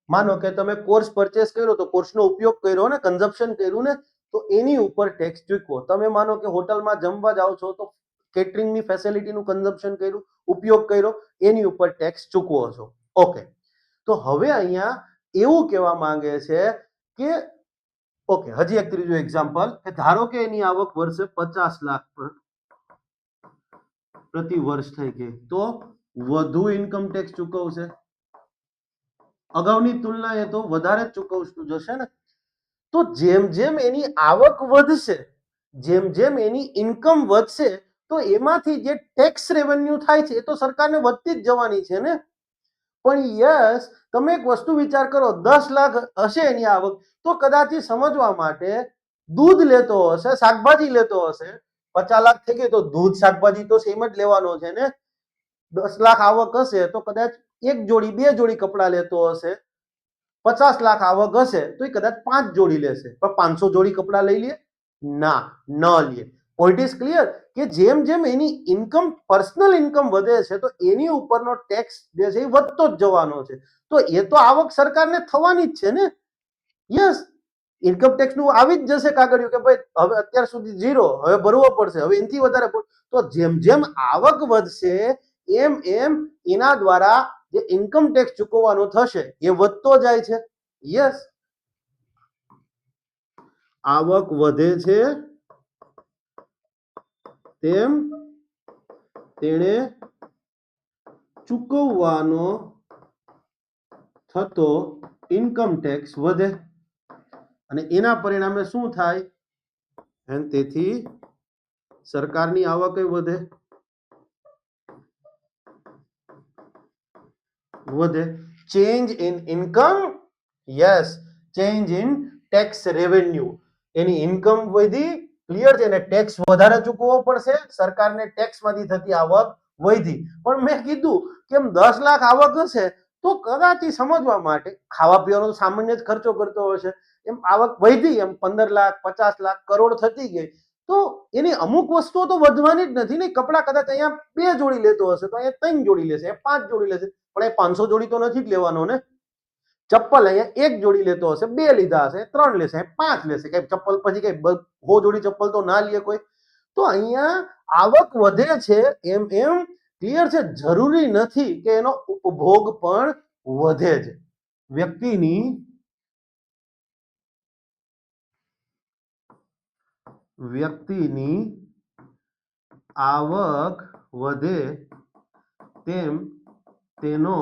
માનો કે તમે કોર્સ પરચેસ કર્યો તો કોર્સનો ઉપયોગ કર્યો ને, કન્ઝપ્શન કર્યું ને, તો એની ઉપર ટેક્સ ચૂકવો. તમે માનો કે હોટલમાં જમવા જાઓ છો તો કેટરિંગની ફેસિલિટીનું કન્ઝમ્પશન કર્યું, ઉપયોગ કર્યો, એની ઉપર ટેક્સ ચૂકવો છો. ઓકે, તો હવે અહીંયા એવું કહેવા માંગે છે કે ઓકે, હજી એક ત્રીજું એક્ઝામ્પલ કે ધારો કે એની આવક વર્ષે 50 લાખ પ્રતિ વર્ષ થઈ ગઈ, તો વધુ ઇન્કમ ટેક્સ ચૂકવશે. અગાઉની તુલનાએ તો વધારે જ ચૂકવવું જશે ને. તો જેમ જેમ એની આવક વધશે, જેમ જેમ એની ઇન્કમ વધશે, તો એમાંથી જે ટેક્સ રેવન્યુ થાય છે એ તો સરકારને વધતી જ જવાની છે ને. પણ યસ, તમે એક વસ્તુ વિચાર કરો, 10 લાખ હશે એની આવક, તો કદાચ સમજવા માટે દૂધ લેતો હશે, શાકભાજી લેતો હશે. 50 લાખ થઈ ગઈ તો દૂધ શાકભાજી તો સેમ જ લેવાનો છે ને. 10 લાખ આવક હશે તો કદાચ એક જોડી બે જોડી કપડા લેતો હશે. 50 લાખ આવક હશે તો એ કદાચ 5 જોડી લેશે. પણ 500 જોડી કપડા લઈ લે? ના, ન લે. પોઈન્ટ ઇઝ ક્લિયર કે જેમ જેમ એની ઇન્કમ, પર્સનલ ઇન્કમ વધે છે તો એની ઉપરનો ટેક્સ જે છે એ વધતો જ જવાનો છે. તો એ તો આવક સરકારને થવાની જ છે ને. યસ, ઇન્કમ ટેક્સ નું આવી જ જશે કાગળિયું કે ભાઈ હવે અત્યાર સુધી 0, હવે ભરવો પડશે, હવે એનાથી વધારે. તો જેમ જેમ આવક વધશે એમ એમ એના દ્વારા જે ઇન્કમ ટેક્સ ચૂકવવાનો થશે એ વધતો જાય છે. યસ, આવક વધે છે તેમ તેણે ચૂકવવાનો થતો ઇન્કમ ટેક્સ વધે અને એના પરિણામે શું થાય? અને તેથી સરકારની આવક વધે. Change in income, yes, change in tax revenue. Any income વધી, ક્લિયર છે, અને ટેક્સ વધારે ચૂકવવો પડશે. સરકારને ટેક્સમાંથી થતી આવક વધી. પણ મેં કીધું કેમ 10 લાખ આવક હશે તો કદાચ સમજવા માટે ખાવા પીવાનો સામાન્ય જ ખર્ચો કરતો હશે. એમ આવક વધી, એમ 15 લાખ 50 લાખ કરોડ થતી ગઈ, તો એની અમુક વસ્તુઓ તો વધવાની જ નથી ને. કપડા કદાચ અહીંયા 2 જોડી લેતો હશે તો અહીંયા 3 જોડી લેશે, 5 જોડી લેશે. પણ એ 500 જોડી તો નથી જ લેવાનો ને. ચપ્પલ અહીંયા 1 જોડી લેતો હશે, 2 લીધા હશે, 3 લેશે, 5 લેશે. કઈ ચપ્પલ પછી કઈ 100 જોડી ચપ્પલ તો ના લે કોઈ. તો અહીંયા આવક વધે છે એમ એમ, ક્લિયર છે, જરૂરી નથી કે એનો ઉપભોગ પણ વધે જ. વ્યક્તિની આવક વધે તેમ તેનો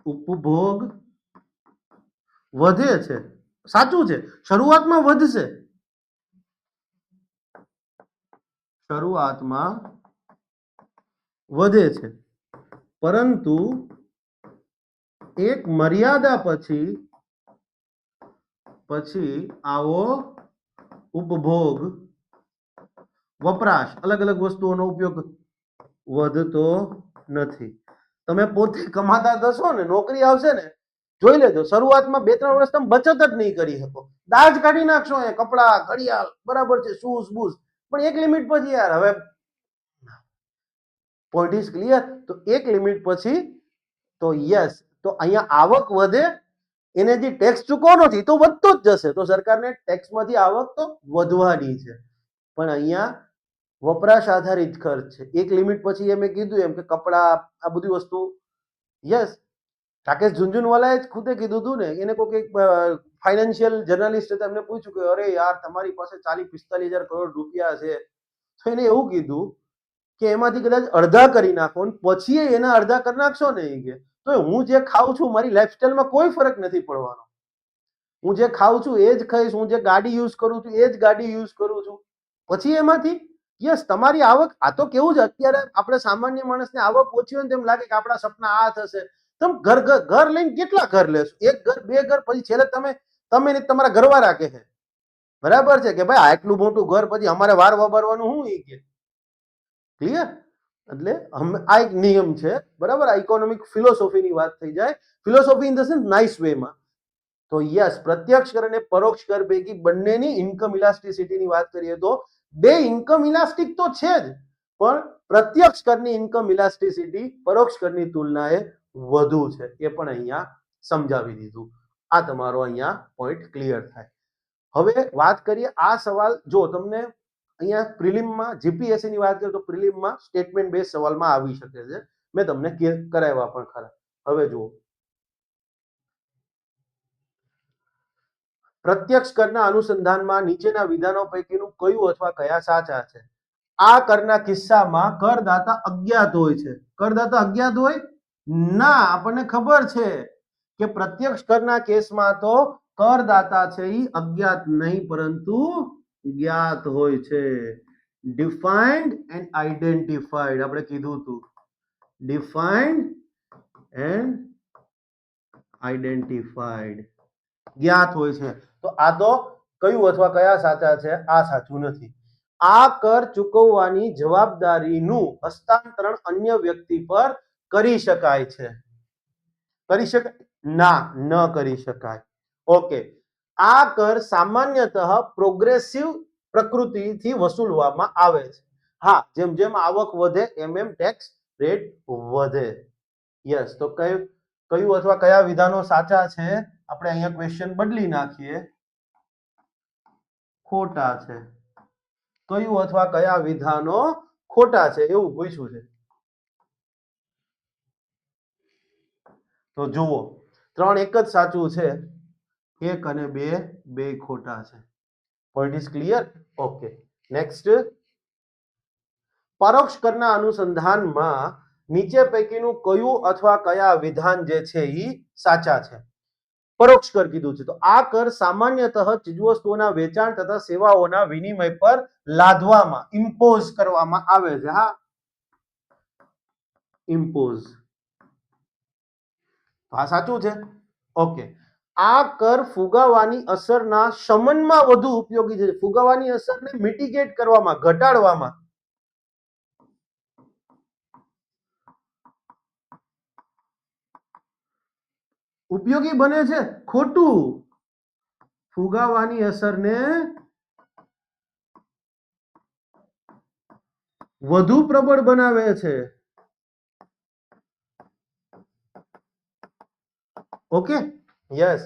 ઉપભોગ વધે છે. સાચું છે, શરૂઆતમાં વધશે, શરૂઆતમાં વધે છે, પરંતુ એક મર્યાદા પછી આવો ઉપભોગ, વપરાશ, અલગ અલગ વસ્તુઓનો ઉપયોગ વધતો નથી. તમે પોતે કમાતા થશો ને, નોકરી આવશે ને, જોઈ લેજો શરૂઆતમાં 2-3 વર્ષ તમે બચત જ નહીં કરી શકો. દાજ કાઢી નાખશો, એ કપડા, ઘડિયાળ, બરાબર છે, શૂઝ બૂઝ. પણ એક લિમિટ પછી યાર, હવે પોઈન્ટ ઇઝ ક્લિયર. તો એક લિમિટ પછી તો યસ, તો અહીંયા આવક વધે, એને જે ટેક્સ ચૂકવવાનો છે તો વધતો જ જશે. તો સરકારને ટેક્સમાંથી આવક તો વધવાની છે. પણ અહીંયા વપરાશ આધારિત ખર્ચ છે. એક લિમિટ પછી મેં કીધું એમ કે કપડા, આ બધી વસ્તુ, યસ, રાકેશ ઝુંઝુનવાલાએ જ ખુદે કીધું હતું ને. એને કોઈ ફાઇનાન્શિયલ જર્નલિસ્ટ હતા, એમને પૂછ્યું કે અરે યાર તમારી પાસે 40-45 હજાર કરોડ રૂપિયા છે, તો એને એવું કીધું કે એમાંથી કદાચ અડધા કરી નાખો ને પછી એના અડધા કરી નાખશો ને એ કે તો હું જે ખાઉં છું મારી લાઈફસ્ટાઈલમાં કોઈ ફરક નથી પડવાનો. હું જે ખાઉં છું એ જ ખાઈશ, હું જે ગાડી યુઝ કરું છું એ જ ગાડી યુઝ કરું છું. પછી એમાંથી યસ તમારી આવક, આ તો કેવું છે અત્યારે આપણે સામાન્ય માણસને આવક ઓછી હોય તેમ લાગે કે આપણા સપના આ થશે. તમે ઘર લઈને કેટલા ઘર લેશો? 1 ઘર 2 ઘર, પછી છેલ્લે તમે ને તમારા ઘરવાળા કહે છે બરાબર છે કે ભાઈ આટલું મોટું ઘર પછી અમારે વાર વાપરવાનું શું? એ કે ક્લિયર. એટલે આ એક નિયમ છે, બરાબર. આ ઇકોનોમિક ફિલોસોફીની વાત થઈ જાય, philosophy in the sense nice વેમાં. તો યસ, પ્રત્યક્ષ કર અને પરોક્ષ કર પૈકી બંનેની ઇન્કમ ઇલાસ્ટિસિટીની વાત કરીએ તો બે ઇન્કમ ઇલાસ્ટિક તો છે જ, પણ પ્રત્યક્ષ કરની ઇન્કમ ઇલાસ્ટિસિટી પરોક્ષ કરની તુલનાએ વધુ છે. એ પણ અહીંયા સમજાવી દીધું. આ તમારો અહીંયા પોઈન્ટ ક્લિયર થાય. હવે વાત કરીએ આ સવાલ, જો તમને અહીંયા પ્રિલિમમાં જીપીએસસી ની વાત કરીએ તો પ્રિલિમમાં સ્ટેટમેન્ટ બેઝ સવાલમાં આવી શકે છે. મેં તમને કરાવ્યા પણ ખરા. હવે જુઓ, પ્રત્યક્ષ કરના અનુસંધાનમાં નીચેના વિધાનો પૈકીનું કયું અથવા કયા સાચા છે? આ કરના કિસ્સામાં કરદાતા અજ્ઞાત હોય છે. કરદાતા અજ્ઞાત હોય? ના, આપણને ખબર છે કે પ્રત્યક્ષ કરના કેસમાં તો કરદાતા છે એ અજ્ઞાત નહીં પરંતુ જ્ઞાત હોય છે. ડિફાઇન્ડ એન્ડ આઈડેન્ટિફાઈડ આપણે કીધું હતું. ડિફાઇન્ડ એન્ડ આઈડેન્ટિફાઈડ જ્ઞાત હોય છે. તો આ તો કયું અથવા કયા સાચા છે? આ સાચું નથી. આ કર ચૂકવવાની જવાબદારીનું હસ્તાંતરણ અન્ય વ્યક્તિ પર કરી શકાય છે. કરી શકાય? ના, ન કરી શકાય. ઓકે. આ કર સામાન્યતઃ પ્રોગ્રેસિવ પ્રકૃતિથી વસૂલવામાં આવે છે. હા, જેમ જેમ આવક વધે એમ એમ ટેક્સ રેટ વધે. યસ. તો કયું અથવા કયા વિધાનો સાચા છે? આપણે અહીંયા ક્વેશ્ચન બદલી નાખીએ. ખોટા છે. કયું અથવા કયા વિધાનો ખોટા છે એવું પૂછ્યું છે. તો જુઓ, 3 એક જ સાચું છે, 1 અને 2 બે ખોટા છે. Point is clear? Okay. Next, પરોક્ષ કરના અનુસંધાનમાં નીચે પૈકીનું કયું અથવા કયા વિધાન જે છે એ સાચા છે? પરોક્ષ કર કીધું છે તો આ કર સામાન્યતઃ ચીજવસ્તુઓના વેચાણ તથા સેવાઓના વિનિમય પર લાદવામાં ઇમ્પોઝ કરવામાં આવે છે. હા, ઇમ્પોઝ. આ સાચું છે. ઓકે. આ કર ફુગાવાની અસરના શમનમાં વધુ ઉપયોગી છે. ફુગાવાની અસરને મિટિગેટ કરવામાં, ઘટાડવામાં ઉપયોગી બને છે. ખોટું. ફુગાવાની અસરને વધુ પ્રબળ બનાવે છે. ઓકે. યસ.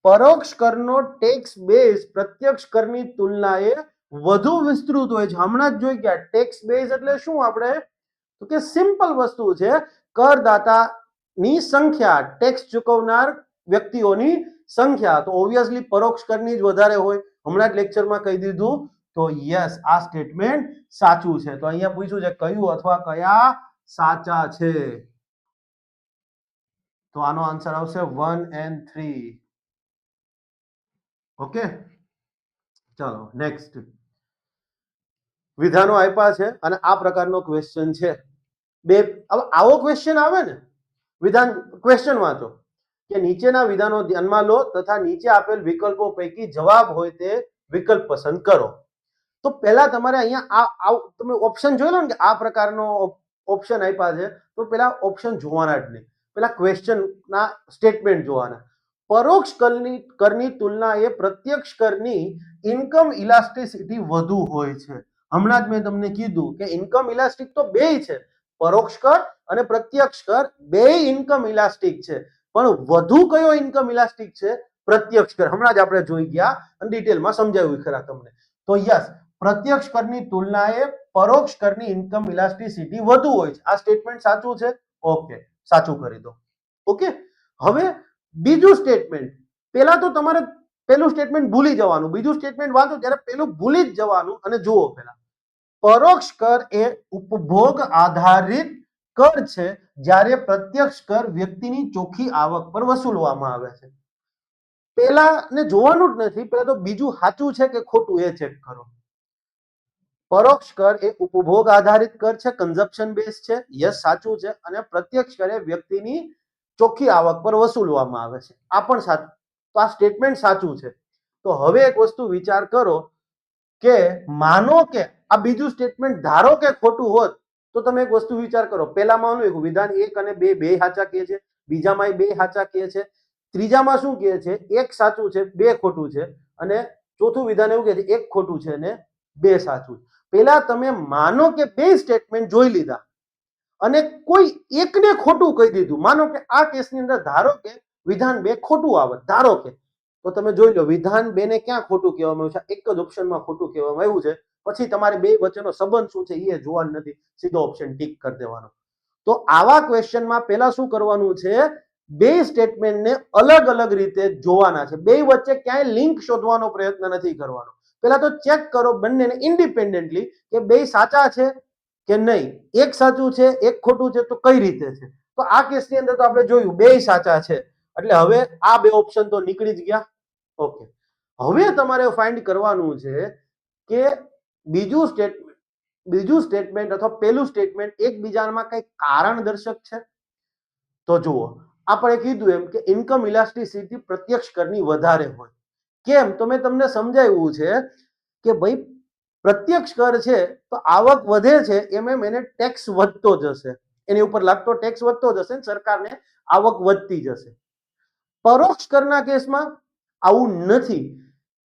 પરોક્ષ કરનો ટેક્સ બેઝ પ્રત્યક્ષ કરની તુલનાએ વધુ વિસ્તૃત હોય છે. હમણાં જ જોઈ ગયા ટેક્સ બેઝ એટલે શું? આપણે તો કે સિમ્પલ વસ્તુ છે, કરદાતાની સંખ્યા, ટેક્સ ચૂકવનાર વ્યક્તિઓની સંખ્યા. તો ઓબ્વિયસલી પરોક્ષ કરની જ વધારે હોય. હમણાં જ લેક્ચરમાં કહી દીધું. તો યસ, આ સ્ટેટમેન્ટ સાચું છે. તો અહીંયા પૂછ્યું છે કયું અથવા કયા સાચા છે? તો આનો આન્સર આવશે 1 and 3. ઓકે. ચાલો નેક્સ્ટ. વિધાનો આપ્યા છે અને આ પ્રકારનો ક્વેશ્ચન છે. બે હવે આવો ક્વેશ્ચન આવે ને, વિધાન ક્વેશ્ચન વાંચો કે નીચેના વિધાનો ધ્યાનમાં લો તથા નીચે આપેલ વિકલ્પો પૈકી જવાબ હોય તે વિકલ્પ પસંદ કરો. તો પહેલા તમારે અહીંયા આ તમે ઓપ્શન જોઈ લો ને કે આ પ્રકારનો ઓપ્શન આપ્યા છે, તો પેલા ઓપ્શન જોવાના જ નહીં, પેલા ક્વેશ્ચનના સ્ટેટમેન્ટ જોવાના. પરોક્ષ કરની તુલનાએ પ્રત્યક્ષ કરની ઇન્કમ ઇલાસ્ટિસિટી વધુ હોય છે. હમણાં જ મેં તમને કીધું કે ઇન્કમ ઇલાસ્ટિક તો બેય છે, પરોક્ષ કર અને પ્રત્યક્ષ કર બેય ઇન્કમ ઇલાસ્ટિક છે, પણ વધુ કયો ઇન્કમ ઇલાસ્ટિક છે? પ્રત્યક્ષ કર. હમણાં જ આપણે જોઈ ગયા અને ડિટેલમાં સમજાવ્યું ખરા તમને. તો યસ, પ્રત્યક્ષ કરની તુલનાએ પરોક્ષ કરની ઇન્કમ ઇલાસ્ટિસિટી વધુ હોય છે. આ સ્ટેટમેન્ટ સાચું છે. ઓકે, સાચું કરી દો. ઓકે. હવે બીજું સ્ટેટમેન્ટ, પહેલા તો તમારે પહેલું સ્ટેટમેન્ટ ભૂલી જવાનું, બીજું સ્ટેટમેન્ટ વાંચો ત્યારે પહેલું ભૂલી જ જવાનું અને જુઓ. પહેલા પરોક્ષ કર એ ઉપભોગ આધારિત કર છે, જ્યારે પ્રત્યક્ષ કર વ્યક્તિની ચોખ્ખી આવક પર વસૂલવામાં આવે છે. પહેલા ને જોવાનું જ નથી, પહેલા તો બીજું સાચું છે કે ખોટું એ ચેક કરો. પરોક્ષ કર એ ઉપભોગ આધારિત કર છે, કન્ઝપ્શન બેઝ છે. યસ, સાચું છે. અને પ્રત્યક્ષ કર એ વ્યક્તિની ચોખ્ખી આવક પર વસૂલવામાં આવે છે. આ પણ સાચું. તો આ સ્ટેટમેન્ટ સાચું છે. તો હવે એક વસ્તુ વિચાર કરો કે માનો કે આ બીજું સ્ટેટમેન્ટ ધારો કે ખોટું હોત તો તમે એક વસ્તુ વિચાર કરો. પહેલામાં વિધાન 1 અને 2 બે સાચા કહે છે, બીજામાં બે સાચા કહે છે, ત્રીજામાં શું કહે છે? એક સાચું છે, બે ખોટું છે, અને ચોથું વિધાન એવું કહે છે એક ખોટું છે અને બે સાચું. પહેલા તમે માનો કે બે સ્ટેટમેન્ટ જોઈ લીધા અને કોઈ એકને ખોટું કહી દીધું. માનો કે આ કેસની અંદર ધારો કે વિધાન 2 ખોટું આવે, ધારો કે, તો તમે જોઈ લો વિધાન 2 ને ક્યાં ખોટું કહેવામાં આવ્યું છે? એક જ ઓપ્શનમાં ખોટું કહેવામાં આવ્યું છે, પછી તમારે બે વચ્ચેનો સંબંધ શું છે એ જોવાનું નથી, સીધો ઓપ્શન ટીક કરી દેવાનો. તો આવા ક્વેશ્ચનમાં પહેલા શું કરવાનું છે, બે સ્ટેટમેન્ટને અલગ અલગ રીતે જોવાના છે, બે વચ્ચે ક્યાંય લિંક શોધવાનો પ્રયત્ન નથી કરવાનો. પહેલા તો ચેક કરો બંનેને ઇન્ડિપેન્ડન્ટલી કે બે સાચા છે કે નહીં, એક સાચું છે એક ખોટું છે તો કઈ રીતે છે. તો આ કેસની અંદર તો આપણે જોયું બે સાચા છે, એટલે હવે આ બે ઓપ્શન તો નીકળી જ ગયા. ઓકે, હવે તમારે ફાઇન્ડ કરવાનું છે કે બીજું સ્ટેટમેન્ટ અથવા પેલું સ્ટેટમેન્ટ એકબીજામાં કઈ કારણ દર્શક છે. તો જુઓ, આપણે કીધું એમ કે ઇન્કમ ઇલાસ્ટિસિટી પ્રત્યક્ષ કરની વધારે હોય. કેમ? તો મેં તમને સમજાવ્યું છે કે ભાઈ પ્રત્યક્ષ કર છે તો આવક વધે છે એમ એમ એને ટેક્સ વધતો જશે, એની ઉપર લાગતો ટેક્સ વધતો જશે, સરકારને આવક વધતી જશે. પરોક્ષ કરના કેસમાં આવું નથી,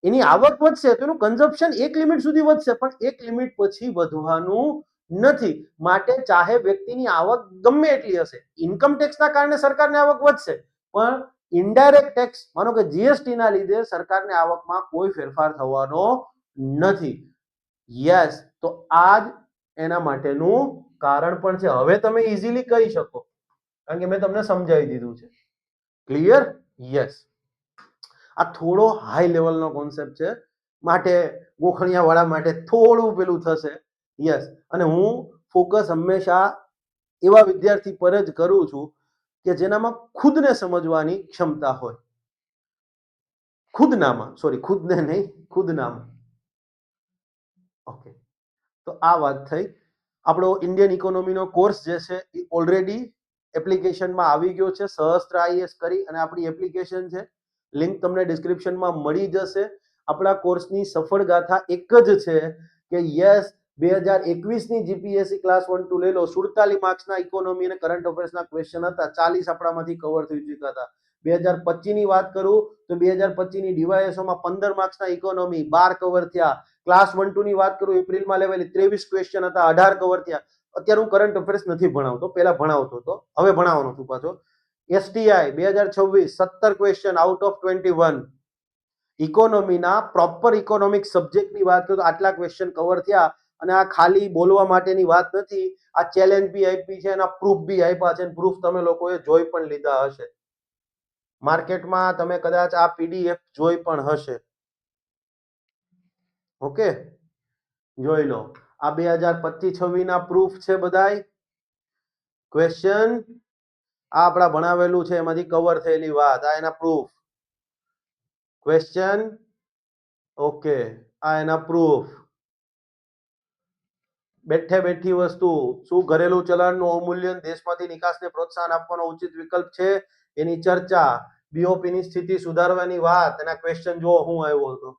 એની આવક વધશે તો એનું કન્ઝમ્પશન એક લિમિટ સુધી વધશે, પણ એક લિમિટ પછી વધવાનું નથી. માટે ચાહે વ્યક્તિની આવક ગમે એટલી હશે, ઇન્કમ ટેક્સના કારણે સરકારને આવક વધશે, પણ ઇનડાયરેક્ટ ટેક્સ માનો કે જીએસટી ના લીધે સરકારને આવકમાં કોઈ ફેરફાર થવાનો નથી. યસ, તો આ જ એના માટેનું કારણ પણ છે. હવે તમે ઈઝીલી કહી શકો કારણ કે મેં તમને સમજાવી દીધું છે. ક્લિયર? યસ. આ થોડો હાઈ લેવલનો કોન્સેપ્ટ છે, માટે ગોખણિયા વાળા માટે થોડું પેલું થશે. યસ, અને હું ફોકસ હંમેશા એવા વિદ્યાર્થી પર જ કરું છું કે જેનામાં ખુદને સમજવાની ક્ષમતા હોય. ખુદને નહીં, ખુદનામાં. ઓકે, તો આ વાત થઈ. આપણો ઇન્ડિયન ઇકોનોમીનો કોર્સ જે છે એ ઓલરેડી એપ્લિકેશનમાં આવી ગયો છે, સહસ્ત્ર આઈએસ કરી અને આપણી એપ્લિકેશન છે, લિંક તમને ડિસ્ક્રિપ્શનમાં મળી જશે. આપણા કોર્સની સફળ ગાથા એક જ છે કે યસ 2021ની જીપીએસસી ક્લાસ 1-2 લઈ લો, 47 માર્ક્સના ઇકોનોમી અને કરંટ અફેર્સના ક્વેશ્ચન હતા, 40 આપણામાંથી કવર થઈ ચૂક્યા હતા. 2025ની વાત કરું તો 2025ની ડીવાયએસઓમાં 15 માર્ક્સના ઇકોનોમી 12 કવર થયા. ક્લાસ 1-2ની વાત કરું એપ્રિલમાં લેવાયેલી 23 ક્વેશ્ચન હતા, 18 કવર થયા. અત્યારે હું કરંટ અફેર્સ નથી ભણાવતો, પહેલા ભણાવતો હતો, હવે ભણાવવાનો છું પાછો. STI 2026 17 question out of 21. ઇકોનોમીના પ્રોપર ઇકોનોમિક સબ્જેક્ટની વાત કરું તો આટલા ક્વેશ્ચન કવર થયા. અને આ ખાલી બોલવા માટેની વાત નથી, આ ચેલેન્જ બી આપી છે, એના પ્રૂફ બી આપ્યા છે, પ્રૂફ તમે લોકોએ જોઈ પણ લીધા હશે. માર્કેટમાં તમે કદાચ આ પીડીએફ જોઈ પણ હશે. ઓકે, જોઈ લો, આ 2025-26 ના પ્રૂફ છે બધાય ક્વેશ્ચન. આ આપણા ભણાવેલું છે એમાંથી કવર થયેલી વાત, આ એના પ્રૂફ ક્વેશ્ચન. ઓકે, આ એના પ્રૂફ. બેઠે બેઠી વસ્તુ શું ઘરેલું ચલણનું અવમૂલ્યન દેશમાંથી નિકાસને પ્રોત્સાહન આપવાનો ઉચિત વિકલ્પ છે, એની ચર્ચા. બીઓપીની સ્થિતિ સુધારવાની વાત, એના ક્વેશ્ચન જો હું આવ્યો હતો.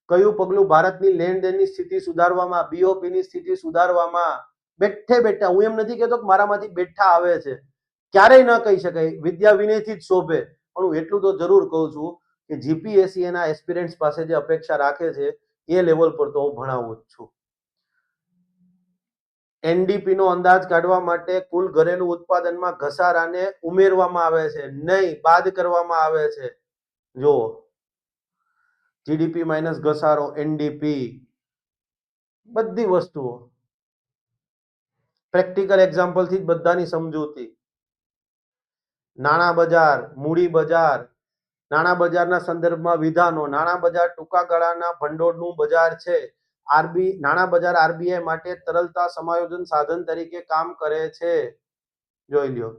કયું પગલું ભારતની લેણ દેણની સ્થિતિ સુધારવામાં, બીઓપીની સ્થિતિ સુધારવામાં બેઠે બેઠા, હું એમ નથી કહેતો કે મારામાંથી બેઠા આવે છે, ક્યારેય ન કહી શકાય, વિદ્યા વિનયથી જ શોભે, પણ હું એટલું તો જરૂર કહું છું કે જીપીએસસી એના એસ્પિરન્ટ્સ પાસે જે અપેક્ષા રાખે છે એ લેવલ પર તો હું ભણાવું જ છું. એનડીપી નો અંદાજ કાઢવા માટે કુલ ઘરેલું ઉત્પાદનમાં ઘસારાને ઉમેરવામાં આવે છે, નહીં બાદ કરવામાં આવે છે. જો જીડીપી માઇનસ ઘસારો, એનડીપી, બધી વસ્તુઓ પ્રેક્ટિકલ એક્ઝામ્પલ થી બધાની સમજૂતી. નાણાં બજાર, મૂડી બજાર, નાણાં બજારના સંદર્ભમાં વિધાનો. નાણાં બજાર ટૂંકા ગાળાના ભંડોળનું બજાર છે. નાણાં બજાર આરબીઆઈ માટે તરલતા સમાયોજન સાધન તરીકે કામ કરે છે. જોઈ લ્યો,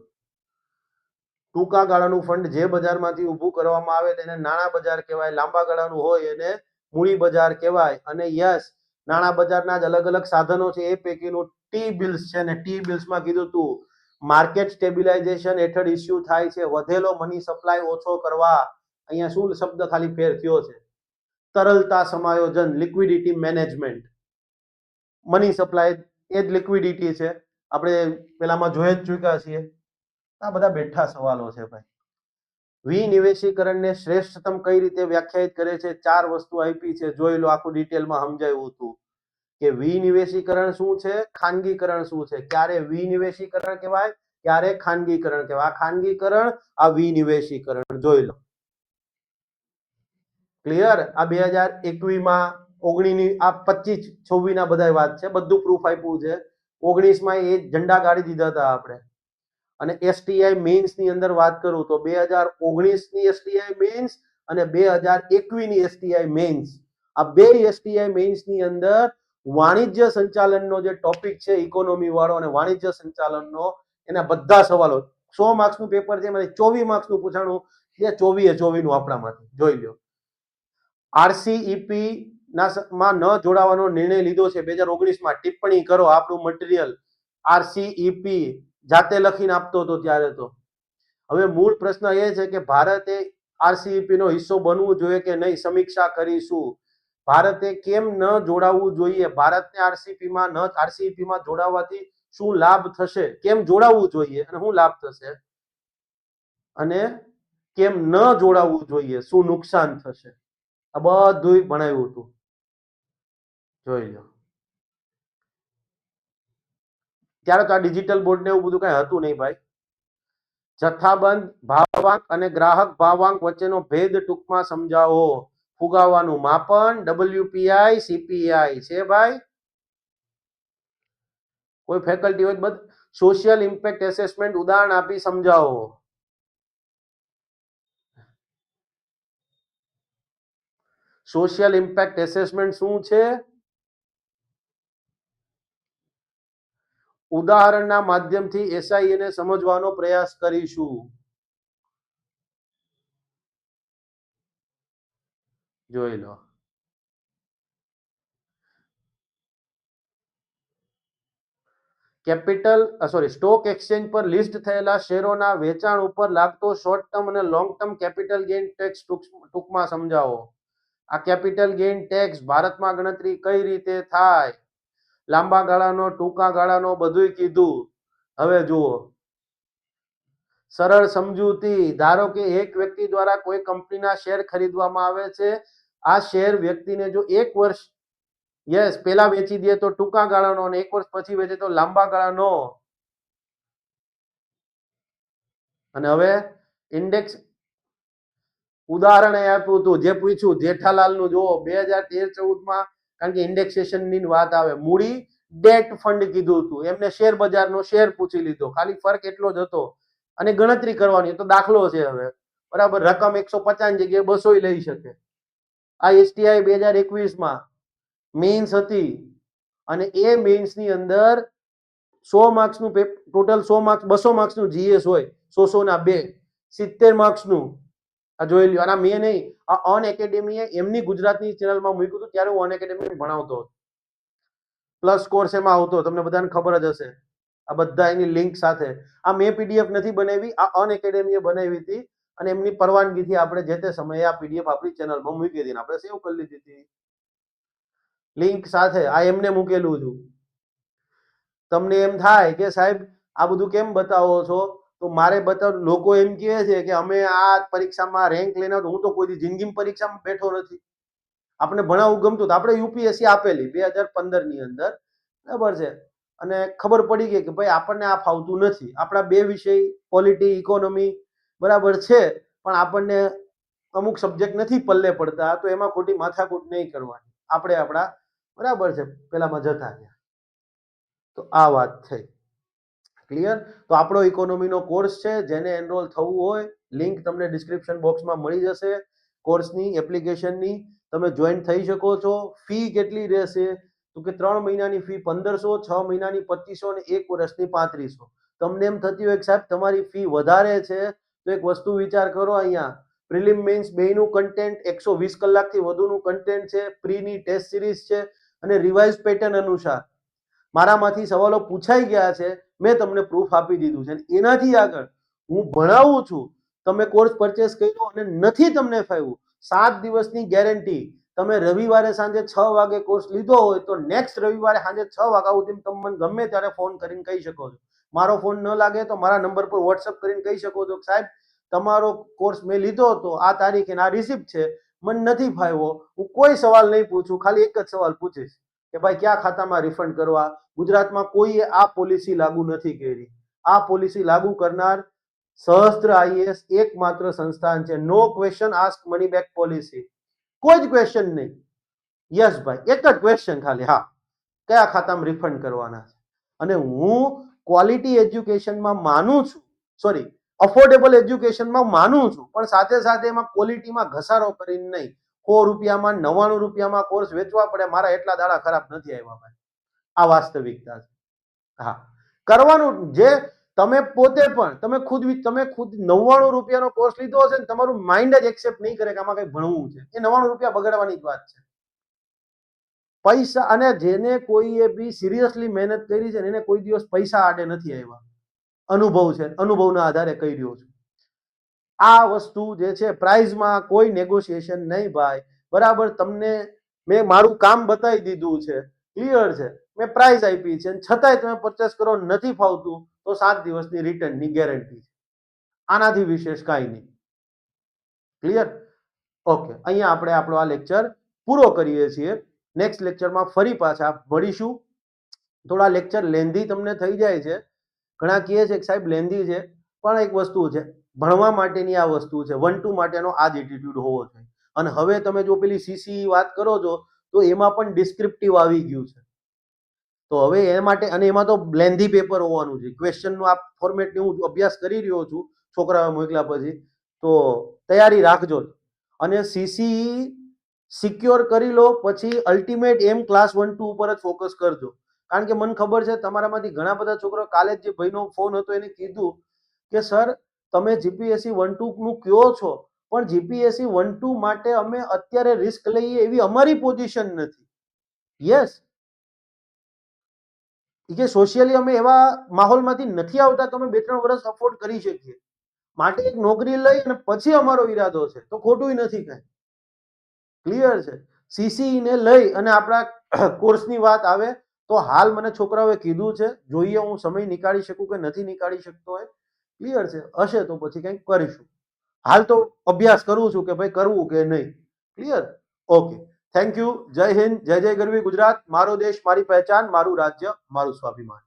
ટૂંકા ગાળાનું ફંડ જે બજારમાંથી ઊભું કરવામાં આવે તેને નાણાં બજાર કહેવાય, લાંબા ગાળાનું હોય એને મૂડી બજાર કહેવાય. અને યસ, નાણાં બજારના જ અલગ અલગ સાધનો છે, એ પૈકીનું ટી બિલ્સ છે, ને ટી બિલ્સમાં કીધું તું માર્કેટ સ્ટેબિલાઇઝેશન હેઠળ ઇસ્યુ થાય છે, વધેલો મની સપ્લાય ઓછો કરવા. અહીંયા શું શબ્દ ખાલી ફેર થયો છે, તરલતા સમાયોજન, લિક્વિડિટી મેનેજમેન્ટ. મની સપ્લાય એ જ લિક્વિડિટી છે, આપણે પેલામાં જોઈ જ ચૂક્યા છીએ. આ બધા બેઠા સવાલો છે ભાઈ. વિનિવેશીકરણને શ્રેષ્ઠતમ કઈ રીતે વ્યાખ્યાયિત કરે છે? 4 વસ્તુ આપી છે, જોઈ લો, આખું ડિટેલમાં સમજાવ્યું હતું કે વિનિવેશીકરણ શું છે, ખાનગીકરણ શું છે, ક્યારે વિનિવેશીકરણ કહેવાય, ક્યારે ખાનગીકરણ કહેવાય. આ ખાનગીકરણ, આ વિનિવેશીકરણ જોઈ લો. ક્લિયર? આ 2021માં 19 આ 25 26 ના બધા વાત છે, બધું પ્રૂફ આપ્યું છે. 19માં એ ઝંડા ગાડી દીધા હતા આપણે. અને એસટીઆઈ મેઇન્સ ની અંદર વાત કરું તો 2019 ની એસટીઆઈ મેઇન્સ અને 2021 ની એસટીઆઈ મેઇન્સ, આ બે એસટીઆઈ મેઇન્સ ની અંદર વાણિજ્ય સંચાલનનો જે ટોપિક છે ઇકોનોમી વાળો અને વાણિજ્ય સંચાલનનો, એના બધા સવાલો 100 માર્ક્સનું પેપર છે, એમાંથી 24 માર્ક્સનું પૂછાણું એ 24 નું આપણામાંથી જોઈ લો. આરસીઈપી માં ન જોડાવાનો નિર્ણય લીધો છે 2019માં. ટિપ્પણી કરો. આપણું મટીરિયલ આરસીઈપી જાતે લખીને આપતો હતો ત્યારે તો. હવે મૂળ પ્રશ્ન એ છે કે ભારતે આરસીઈપી નો હિસ્સો બનવું જોઈએ કે નહીં, સમીક્ષા કરીશું. ભારતે કેમ ન જોડાવવું જોઈએ, ભારતને આરસીઈપીમાં જોડાવાથી શું લાભ થશે, કેમ જોડાવવું જોઈએ અને શું લાભ થશે, અને કેમ ન જોડાવવું જોઈએ, શું નુકસાન થશે, આ બધું ભણાવ્યું હતું. જોઈ લો. ત્યારે તો આ ડિજિટલ બોર્ડ ને એવું બધું કઈ હતું નહીં ભાઈ. જથ્થાબંધ ભાવાંક અને ગ્રાહક ભાવાંક વચ્ચેનો ભેદ ટૂંકમાં સમજાવો. ફુગાવાનું માપન WPI CPI છે ભાઈ. કોઈ ફેકલ્ટી હોય બધ સોશિયલ ઇમ્પેક્ટ એસેસમેન્ટ ઉદાહરણ આપી સમજાવો. સોશિયલ ઇમ્પેક્ટ એસેસમેન્ટ શું છે? ઉદાહરણના માધ્યમથી એસઆઈએ ને સમજવાનો પ્રયાસ કરીશું. જોઈ લો. સ્ટોક એક્સચેન્જ પર લિસ્ટ થયેલા શેરોના વેચાણ ઉપર લાગતો શોર્ટ ટર્મ અને long term capital gain tax ટૂંકમાં સમજાવો. આ કેપિટલ ગેઇન ટેક્સ ભારતમાં ગણતરી કઈ રીતે થાય, લાંબા ગાળાનો, ટૂંકા ગાળાનો, બધુંય કીધું. હવે જુઓ, સરળ સમજૂતી. ધારો કે એક વ્યક્તિ દ્વારા કોઈ કંપનીના શેર ખરીદવામાં આવે છે. આ શેર વ્યક્તિને જો 1 વર્ષ પેલા વેચી દે તો ટૂંકા ગાળાનો, અને 1 વર્ષ પછી વેચે તો લાંબા ગાળાનો. અને હવે ઇન્ડેક્સ ઉદાહરણ આપ્યું હતું, જે પૂછ્યું જેઠાલાલ નું. જુઓ 2013-14માં, કારણ કે ઇન્ડેક્સેશન ની વાત આવે, મૂડી ડેટ ફંડ કીધું હતું. એમને શેર બજારનો શેર પૂછી લીધો, ખાલી ફરક એટલો જ હતો. અને ગણતરી કરવાની તો દાખલો છે હવે, બરાબર. રકમ 150 જગ્યાએ 200 લઈ શકે. આ એસટીઆઈ 2021માં મેઇન્સ હતી, અને એ મેઇન્સ ની અંદર 100 માર્ક્સનું ટોટલ 100 માર્ક્સ, 200 માર્ક્સનું જીએસ હોય, 100 ના 2, 70 માર્ક્સનું. આ જોઈ લ્યો. આના મેં નહીં, આ અન એકેડેમીએ એમની ગુજરાતની ચેનલમાં મૂક્યું હતું, ત્યારે હું અન એકેડેમી ભણાવતો. પ્લસ કોર્સ એમાં આવતો, તમને બધાને ખબર જ હશે. આ બધા એની લિંક સાથે. આ મેં પીડીએફ નથી બનાવી, આ અન એકેડેમીએ બનાવી હતી, અને એમની પરવાનગીથી આપણે જે તે સમયે આ પીડીએફ આપણી ચેનલમાં મૂકી હતી, આપણે સેવ કરી લીધી હતી લિંક સાથે. આ એમને મૂકેલું હતું. તમને એમ થાય કે સાહેબ આ બધું કેમ બતાવો છો, તો મારે બતાવ. લોકો એમ કહે છે કે અમે આ પરીક્ષામાં રેન્ક લઈને, હું તો કોઈ જિંદગીમાં પરીક્ષામાં બેઠો નથી. આપણે ભણાવવું ગમતું તો આપણે યુપીએસસી આપેલી 2015 ની અંદર, બરાબર છે. અને ખબર પડી ગઈ કે ભાઈ આપણને આ ફાવતું નથી. આપણા 2 વિષય પોલિટી, ઇકોનોમી બરાબર છે, પણ આપણને અમુક સબ્જેક્ટ નથી પલ્લે પડતા, તો એમાં ખોટી માથાકૂટ નહીં કરવાની. આપણે આપણા બરાબર છે પેલામાં જતા રહ્યા. તો આ વાત થઈ ક્લિયર. તો આપણો ઇકોનોમીનો કોર્સ છે, જેને એનરોલ થવું હોય, લિંક તમને ડિસ્ક્રિપ્શન બોક્સમાં મળી જશે. કોર્સની, એપ્લિકેશનની, તમે જોઈન થઈ શકો છો. ફી કેટલી રહેશે, તો કે 3 મહિનાની ફી 1500, 6 મહિનાની 2500 અને 1 વર્ષની 3500. તમને એમ થતી હોય કે સાહેબ તમારી ફી વધારે છે, તો એક વસ્તુ વિચાર કરો. અહીંયા પ્રિલિમ મેઇન્સ બેયનું કન્ટેન્ટ 120 કલાકથી વધુનું કન્ટેન્ટ છે, પ્રીની ટેસ્ટ સિરીઝ છે, અને રિવાઇઝ પેટર્ન અનુસાર મારામાંથી સવાલો પૂછાઈ ગયા છે, મેં તમને પ્રૂફ આપી દીધું છે. એનાથી આગળ હું ભણાવું છું. તમે કોર્સ પરચેસ કર્યો અને નથી તમને ફાવ્યું, 7 દિવસની ગેરંટી. તમે રવિવારે સાંજે 6 વાગે કોર્સ લીધો હોય તો નેક્સ્ટ રવિવારે સાંજે 6 વાગ્યા સુધી તમે મને ગમે ત્યારે ફોન કરીને કહી શકો છો. મારો ફોન ન લાગે તો મારા નંબર પર વોટ્સઅપ કરીને કહી શકો છો, સાહેબ તમારો કોર્સ મેં લીધો હતો, આ તારીખે આ રિસિપ્ટ છે, મને નથી ફાવ્યો. હું કોઈ સવાલ નહીં પૂછું, ખાલી એક જ સવાલ પૂછીશ કે ભાઈ કયા ખાતામાં રિફંડ કરવા. ગુજરાતમાં કોઈએ આ પોલિસી લાગુ નથી કરી. આ પોલિસી લાગુ કરનાર સહસ્ત્ર આઈએએસ એકમાત્ર સંસ્થાન છે. No question ask money back policy. કોઈ જ ક્વેશ્ચન નહીં. યસ ભાઈ, એક જ ક્વેશ્ચન ખાલી, હા, કયા ખાતામાં રિફંડ કરવાના છે. અને હું ક્વોલિટી એજ્યુકેશનમાં માનું છું, સોરી, અફોર્ડેબલ એજ્યુકેશનમાં માનું છું, પણ સાથે સાથે એમાં ક્વોલિટીમાં ઘસારો કરીને નહીં. 100 રૂપિયામાં 99 રૂપિયામાં કોર્સ વેચવા પડે, મારા એટલા દાડા ખરાબ નથી આવ્યા ભાઈ. આ વાસ્તવિકતા છે. હા, કરવાનું જે તમે પોતે પણ તમે ખુદ 99 રૂપિયાનો કોર્સ લીધો હશે ને, તમારું માઇન્ડ જ એક્સેપ્ટ નહીં કરે કે આમાં કઈ ભણવું છે. એ 99 રૂપિયા બગાડવાની જ વાત છે. પૈસા, અને જેને કોઈએ બી સિરિયસલી મહેનત કરી છે ને, એને કોઈ દિવસ પૈસા આડે નથી આવ્યા. અનુભવ છે, અનુભવના આધારે કહી રહ્યો છું. આ વસ્તુ જે છે, પ્રાઇઝમાં કોઈ નેગોશિએશન નહીં ભાઈ. બરાબર, તમને મેં મારું કામ બતાવી દીધું છે, ક્લિયર છે, મેં પ્રાઇઝ આપી છે, છતાંય તમે પરચેસ કરો, નથી ફાવતું તો 7 દિવસની રિટર્નની ગેરંટી છે. આનાથી વિશેષ કાંઈ નહીં. ક્લિયર? ઓકે, અહીંયા આપણે આપણો આ લેક્ચર પૂરો કરીએ છીએ. નેક્સ્ટ લેક્ચરમાં ફરી પાછા મળીશું. થોડા લેક્ચર લેન્ધી તમને થઈ જાય છે. ઘણા કહે છે કે સાહેબ લેન્ધી છે, પણ એક વસ્તુ છે, ભણવા માટેની આ વસ્તુ છે. 1-2 માટેનો આ જ એટીટ્યુડ હોવો જોઈએ. અને હવે તમે જો પેલી સીસી વાત કરો છો, તો એમાં પણ ડિસ્ક્રિપ્ટિવ આવી ગયું છે. તો હવે એ માટે, અને એમાં તો લેન્ધી પેપર હોવાનું છે. ક્વેશ્ચનનું આ ફોર્મેટની હું અભ્યાસ કરી રહ્યો છું છોકરાઓ મોકલ્યા પછી, તો તૈયારી રાખજો. અને સીસી સિક્યોર કરી લો, પછી અલ્ટિમેટ એમ ક્લાસ 1-2 ઉપર જ ફોકસ કરજો. કારણ કે મને ખબર છે તમારામાંથી ઘણા બધા છોકરો, કાલે જ જે ભાઈનો ફોન હતો એને કીધું કે સર તમે જીપીએસસી 1-2 નું કયો છો, પણ જીપીએસસી 1-2 માટે અમે અત્યારે રિસ્ક લઈએ એવી અમારી પોઝિશન નથી. યસ, કે સોશિયલી અમે એવા માહોલમાંથી નથી આવતા કે અમે 2-3 વર્ષ અફોર્ડ કરી શકીએ. માટે એક નોકરી લઈ અને પછી અમારો ઈરાદો છે, તો ખોટું નથી કઈ. ક્લિયર છે? સીસી ને લઈ અને આપણા કોર્સની વાત આવે તો હાલ મને છોકરાઓએ કીધું છે, જોઈએ હું સમય નીકાળી શકું કે નથી નીકાળી શકતો હોય. ક્લિયર છે? હશે તો પછી કંઈક કરીશું. હાલ તો અભ્યાસ કરું છું કે ભાઈ કરવું કે નહીં. ક્લિયર? Okay, thank you. જય હિન્દ, જય જય ગરવી ગુજરાત. મારો દેશ, મારી પહેચાન, મારું રાજ્ય, મારું સ્વાભિમાન.